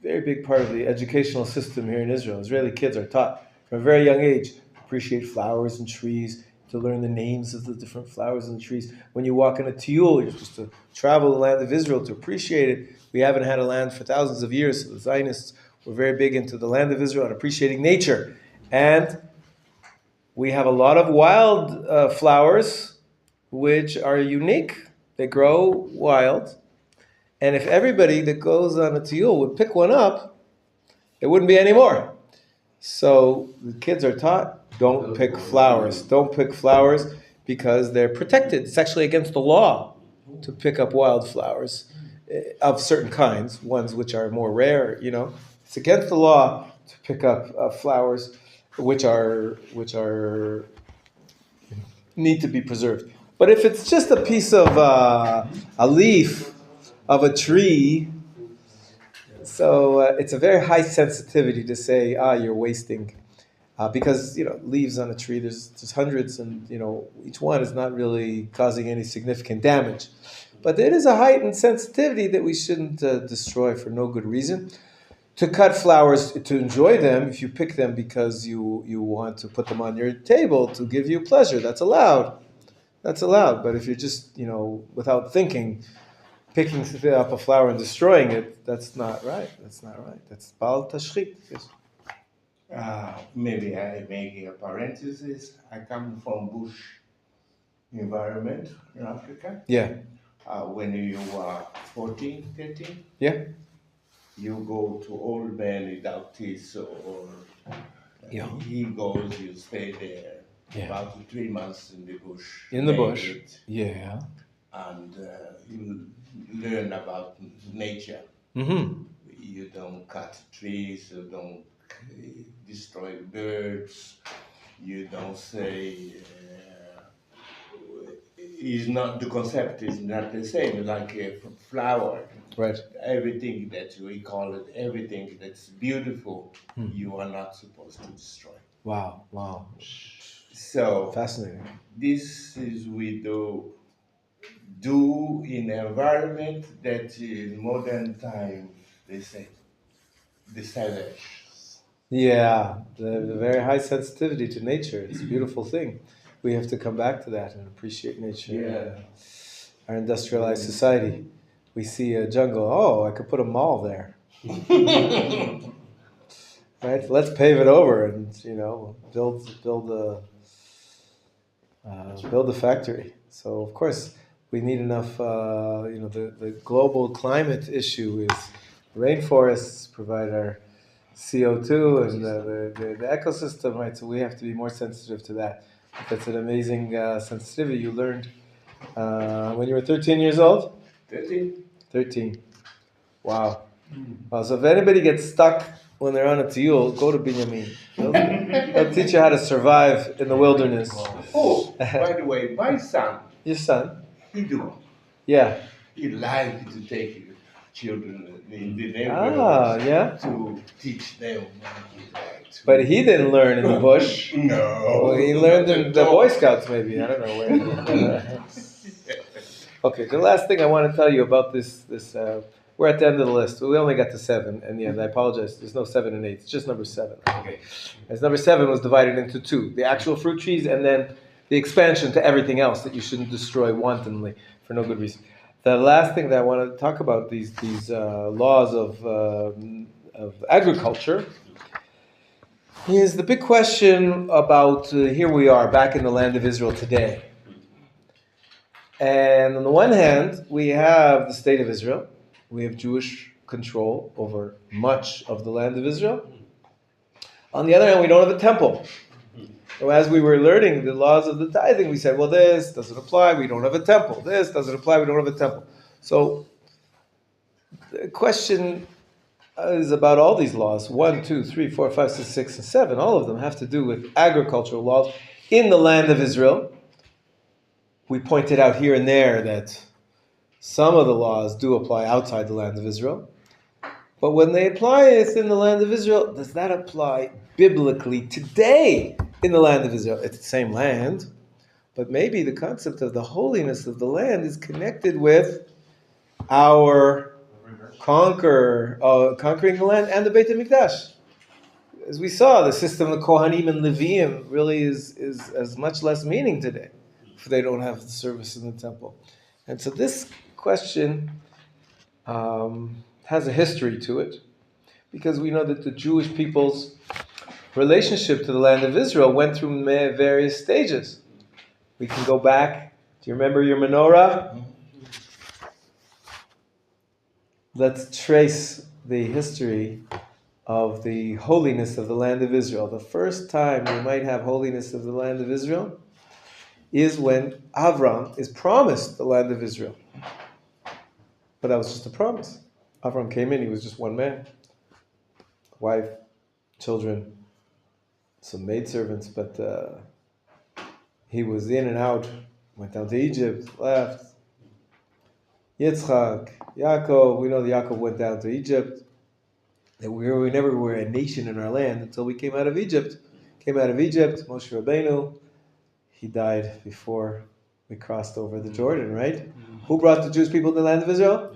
very big part of the educational system here in Israel. Israeli kids are taught from a very young age to appreciate flowers and trees, to learn the names of the different flowers and trees. When you walk in a tiyul, you're supposed to travel the land of Israel to appreciate it. We haven't had a land for thousands of years, so the Zionists were very big into the land of Israel and appreciating nature. And we have a lot of wild flowers which are unique. They grow wild. And if everybody that goes on a tiyul would pick one up, there wouldn't be any more. So the kids are taught, don't pick flowers. Don't pick flowers because they're protected. It's actually against the law to pick up wild flowers of certain kinds, ones which are more rare, It's against the law to pick up flowers which need to be preserved. But if it's just a piece of a leaf of a tree, so it's a very high sensitivity to say, you're wasting, because leaves on a tree, there's hundreds, and each one is not really causing any significant damage. But it is a heightened sensitivity that we shouldn't destroy for no good reason. To cut flowers, to enjoy them, if you pick them because you want to put them on your table to give you pleasure, that's allowed. That's allowed. But if you're just, without thinking, picking up a flower and destroying it, that's not right. That's bal tashchit. Yes. Maybe I make a parenthesis. I come from bush environment in Africa. Yeah. When you are 14, 13, yeah, you go to old man without teeth, or he goes, you stay there. Yeah. about 3 months in the bush. In the bush. naked, Yeah. And you learn about nature. Mm-hmm. You don't cut trees, you don't destroy birds, you don't say is not the concept is not the same like a flower. Right. Everything that we call it, everything that's beautiful, you are not supposed to destroy. Wow. Wow. So Fascinating. this is we do in an environment that in modern time they say the savage. Yeah, the very high sensitivity to nature. It's a beautiful thing. We have to come back to that and appreciate nature. Yeah. Our industrialized society. We see a jungle. Oh, I could put a mall there. Right? Let's pave it over and build a factory. So of course we need enough. The global climate issue is rainforests provide our CO2 and the ecosystem, right? So we have to be more sensitive to that. That's an amazing sensitivity you learned when you were 13 years old? 13. 13. Wow. Wow. So if anybody gets stuck when they're on a tiyul, go to Binyamin. They'll teach you how to survive in the wilderness. Oh, by the way, my son, Your son? he do. Yeah. He like to take children in the Ah, neighborhood yeah. to teach them. But he didn't learn in the bush. No. Well, he learned in the Boy Scouts, maybe. I don't know where. Okay, the last thing I want to tell you about this we're at the end of the list. We only got to 7, and I apologize. There's no 7 and 8. It's just number 7. Okay. As number 7 was divided into 2: the actual fruit trees, and then the expansion to everything else that you shouldn't destroy wantonly for no good reason. The last thing that I want to talk about these laws of agriculture is the big question about here we are back in the land of Israel today. And on the one hand, we have the state of Israel. We have Jewish control over much of the land of Israel. On the other hand, we don't have a temple. So as we were learning the laws of the tithing, we said, well, this doesn't apply, we don't have a temple. This doesn't apply, we don't have a temple. So the question is about all these laws. 1, 2, 3, 4, 5, 6, 6, and 7. All of them have to do with agricultural laws in the land of Israel. We pointed out here and there that some of the laws do apply outside the land of Israel. But when they apply it in the land of Israel, does that apply biblically today in the land of Israel? It's the same land, but maybe the concept of the holiness of the land is connected with our conquering the land and the Beit HaMikdash. As we saw, the system of Kohanim and Leviim really is as much less meaning today if they don't have the service in the temple. And so this question has a history to it, because we know that the Jewish people's relationship to the land of Israel went through various stages. We can go back. Do you remember your menorah? Let's trace the history of the holiness of the land of Israel. The first time we might have holiness of the land of Israel is when Avram is promised the land of Israel. But that was just a promise. Avram came in, he was just one man. Wife, children, some maidservants, but he was in and out, went down to Egypt, left. Yitzchak, Yaakov, we know that Yaakov went down to Egypt. That we never were a nation in our land until we came out of Egypt. Moshe Rabbeinu, he died before we crossed over the Jordan, right? Mm-hmm. Who brought the Jewish people to the land of Israel?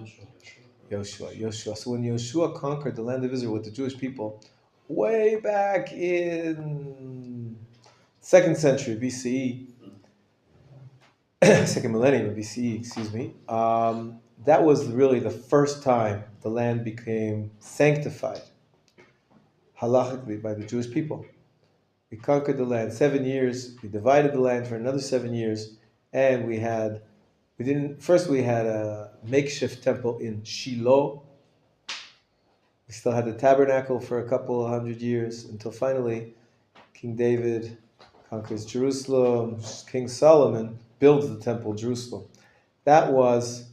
Yoshua. So when Yoshua conquered the land of Israel with the Jewish people, way back in 2nd century BCE, second millennium of BCE, excuse me, that was really the first time the land became sanctified, halachically, by the Jewish people. We conquered the land 7 years, we divided the land for another 7 years, and we had a makeshift temple in Shiloh. We still had the tabernacle for a couple of 100 years until finally King David conquers Jerusalem. King Solomon builds the temple, Jerusalem. This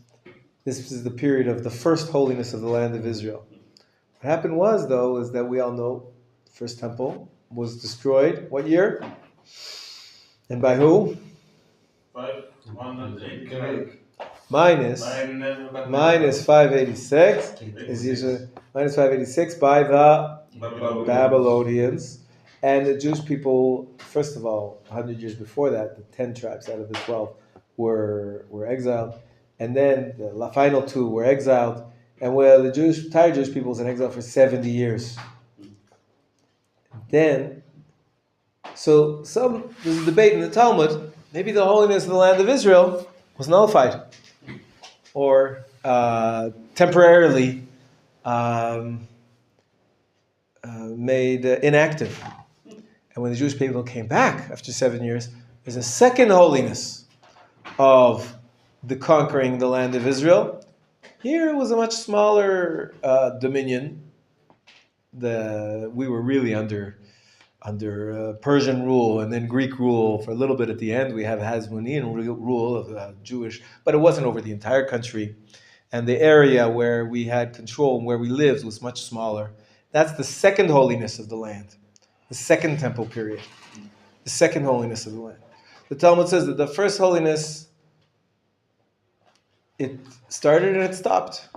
is the period of the first holiness of the land of Israel. What happened was, though, is that we all know the first temple was destroyed. What year? And by who? 518. Minus 586 is usually minus 586 by the Babylonians. And the Jewish people, first of all, 100 years before that, the 10 tribes out of the 12 were exiled. And then the final 2 were exiled. And the entire Jewish people was in exile for 70 years. Then, there's a debate in the Talmud, maybe the holiness of the land of Israel was nullified or temporarily made inactive. And when the Jewish people came back after 7 years, there's a second holiness of the conquering the land of Israel. Here it was a much smaller dominion. We were really under Persian rule and then Greek rule for a little bit at the end. We have Hasmonean rule of Jewish, but it wasn't over the entire country. And the area where we had control and where we lived was much smaller. That's the second holiness of the land, the second temple period, the second holiness of the land. The Talmud says that the first holiness, it started and it stopped.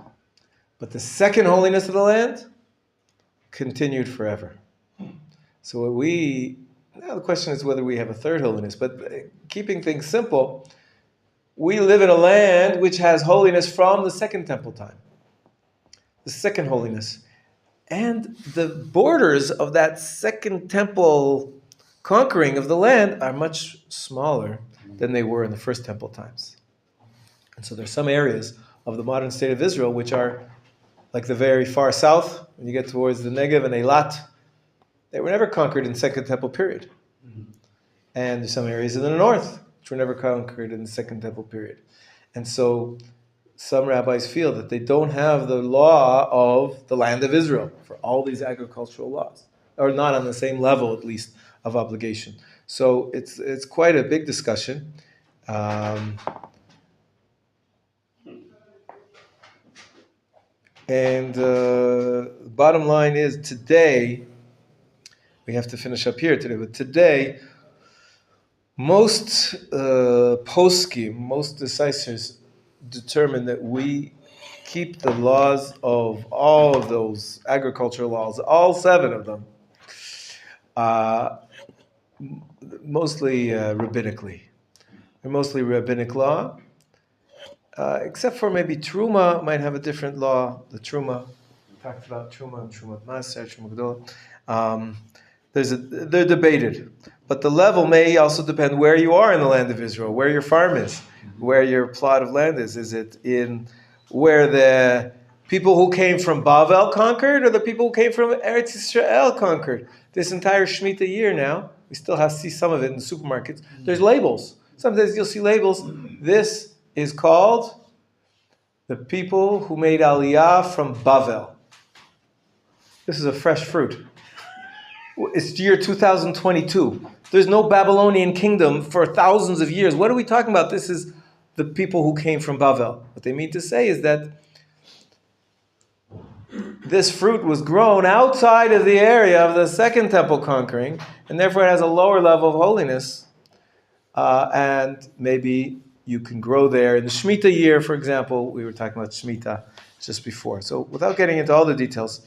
But the second holiness of the land continued forever. So now the question is whether we have a third holiness, but keeping things simple, we live in a land which has holiness from the second temple time. The second holiness. And the borders of that second temple conquering of the land are much smaller than they were in the first temple times. And so there's some areas of the modern state of Israel which are like the very far south, when you get towards the Negev and Eilat. They were never conquered in the second temple period. And there's some areas in the north which were never conquered in the second temple period. And so some rabbis feel that they don't have the law of the land of Israel for all these agricultural laws, or not on the same level, at least, of obligation. So it's quite a big discussion. And bottom line is today, we have to finish up here today, but today, most poskim, most decisors determine that we keep the laws of all of those agricultural laws, all 7 of them, mostly rabbinically. They're mostly rabbinic law, except for maybe Truma might have a different law. The Truma, we talked about Truma and Truma Maser, Truma Gedolah. They're debated. But the level may also depend where you are in the land of Israel, where your farm is, where your plot of land is. Is it in where the people who came from Bavel conquered, or the people who came from Eretz Israel conquered? This entire Shemitah year now, we still see some of it in the supermarkets. There's labels. Sometimes you'll see labels. This is called the people who made Aliyah from Bavel. This is a fresh fruit. It's year 2022. There's no Babylonian kingdom for thousands of years. What are we talking about? This is the people who came from Bavel. What they mean to say is that this fruit was grown outside of the area of the second temple conquering, and therefore it has a lower level of holiness. And maybe you can grow there. In the Shemitah year, for example, we were talking about Shemitah just before. So without getting into all the details,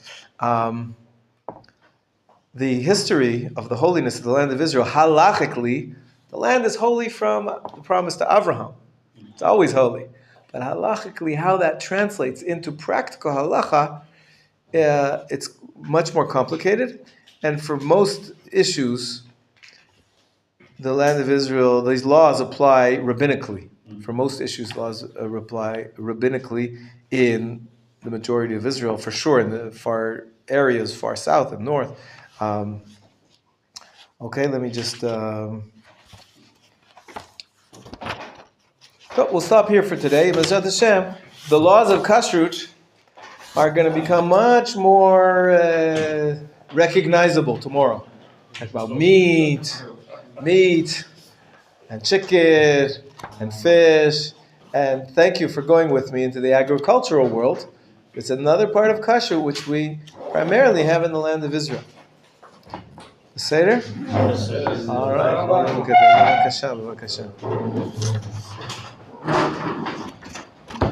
the history of the holiness of the land of Israel, halachically, the land is holy from the promise to Avraham. It's always holy. But halachically, how that translates into practical halacha, it's much more complicated. And for most issues, the land of Israel, these laws apply rabbinically. For most issues, laws apply rabbinically in the majority of Israel, for sure, in the far areas, far south and north. Okay, let me just... we'll stop here for today. B'ezrat Hashem, the laws of Kashrut are going to become much more recognizable tomorrow. Talk about meat, meat and chicken and fish. And thank you for going with me into the agricultural world. It's another part of kashrut which we primarily have in the land of Israel. The Seder? All right. Look at that.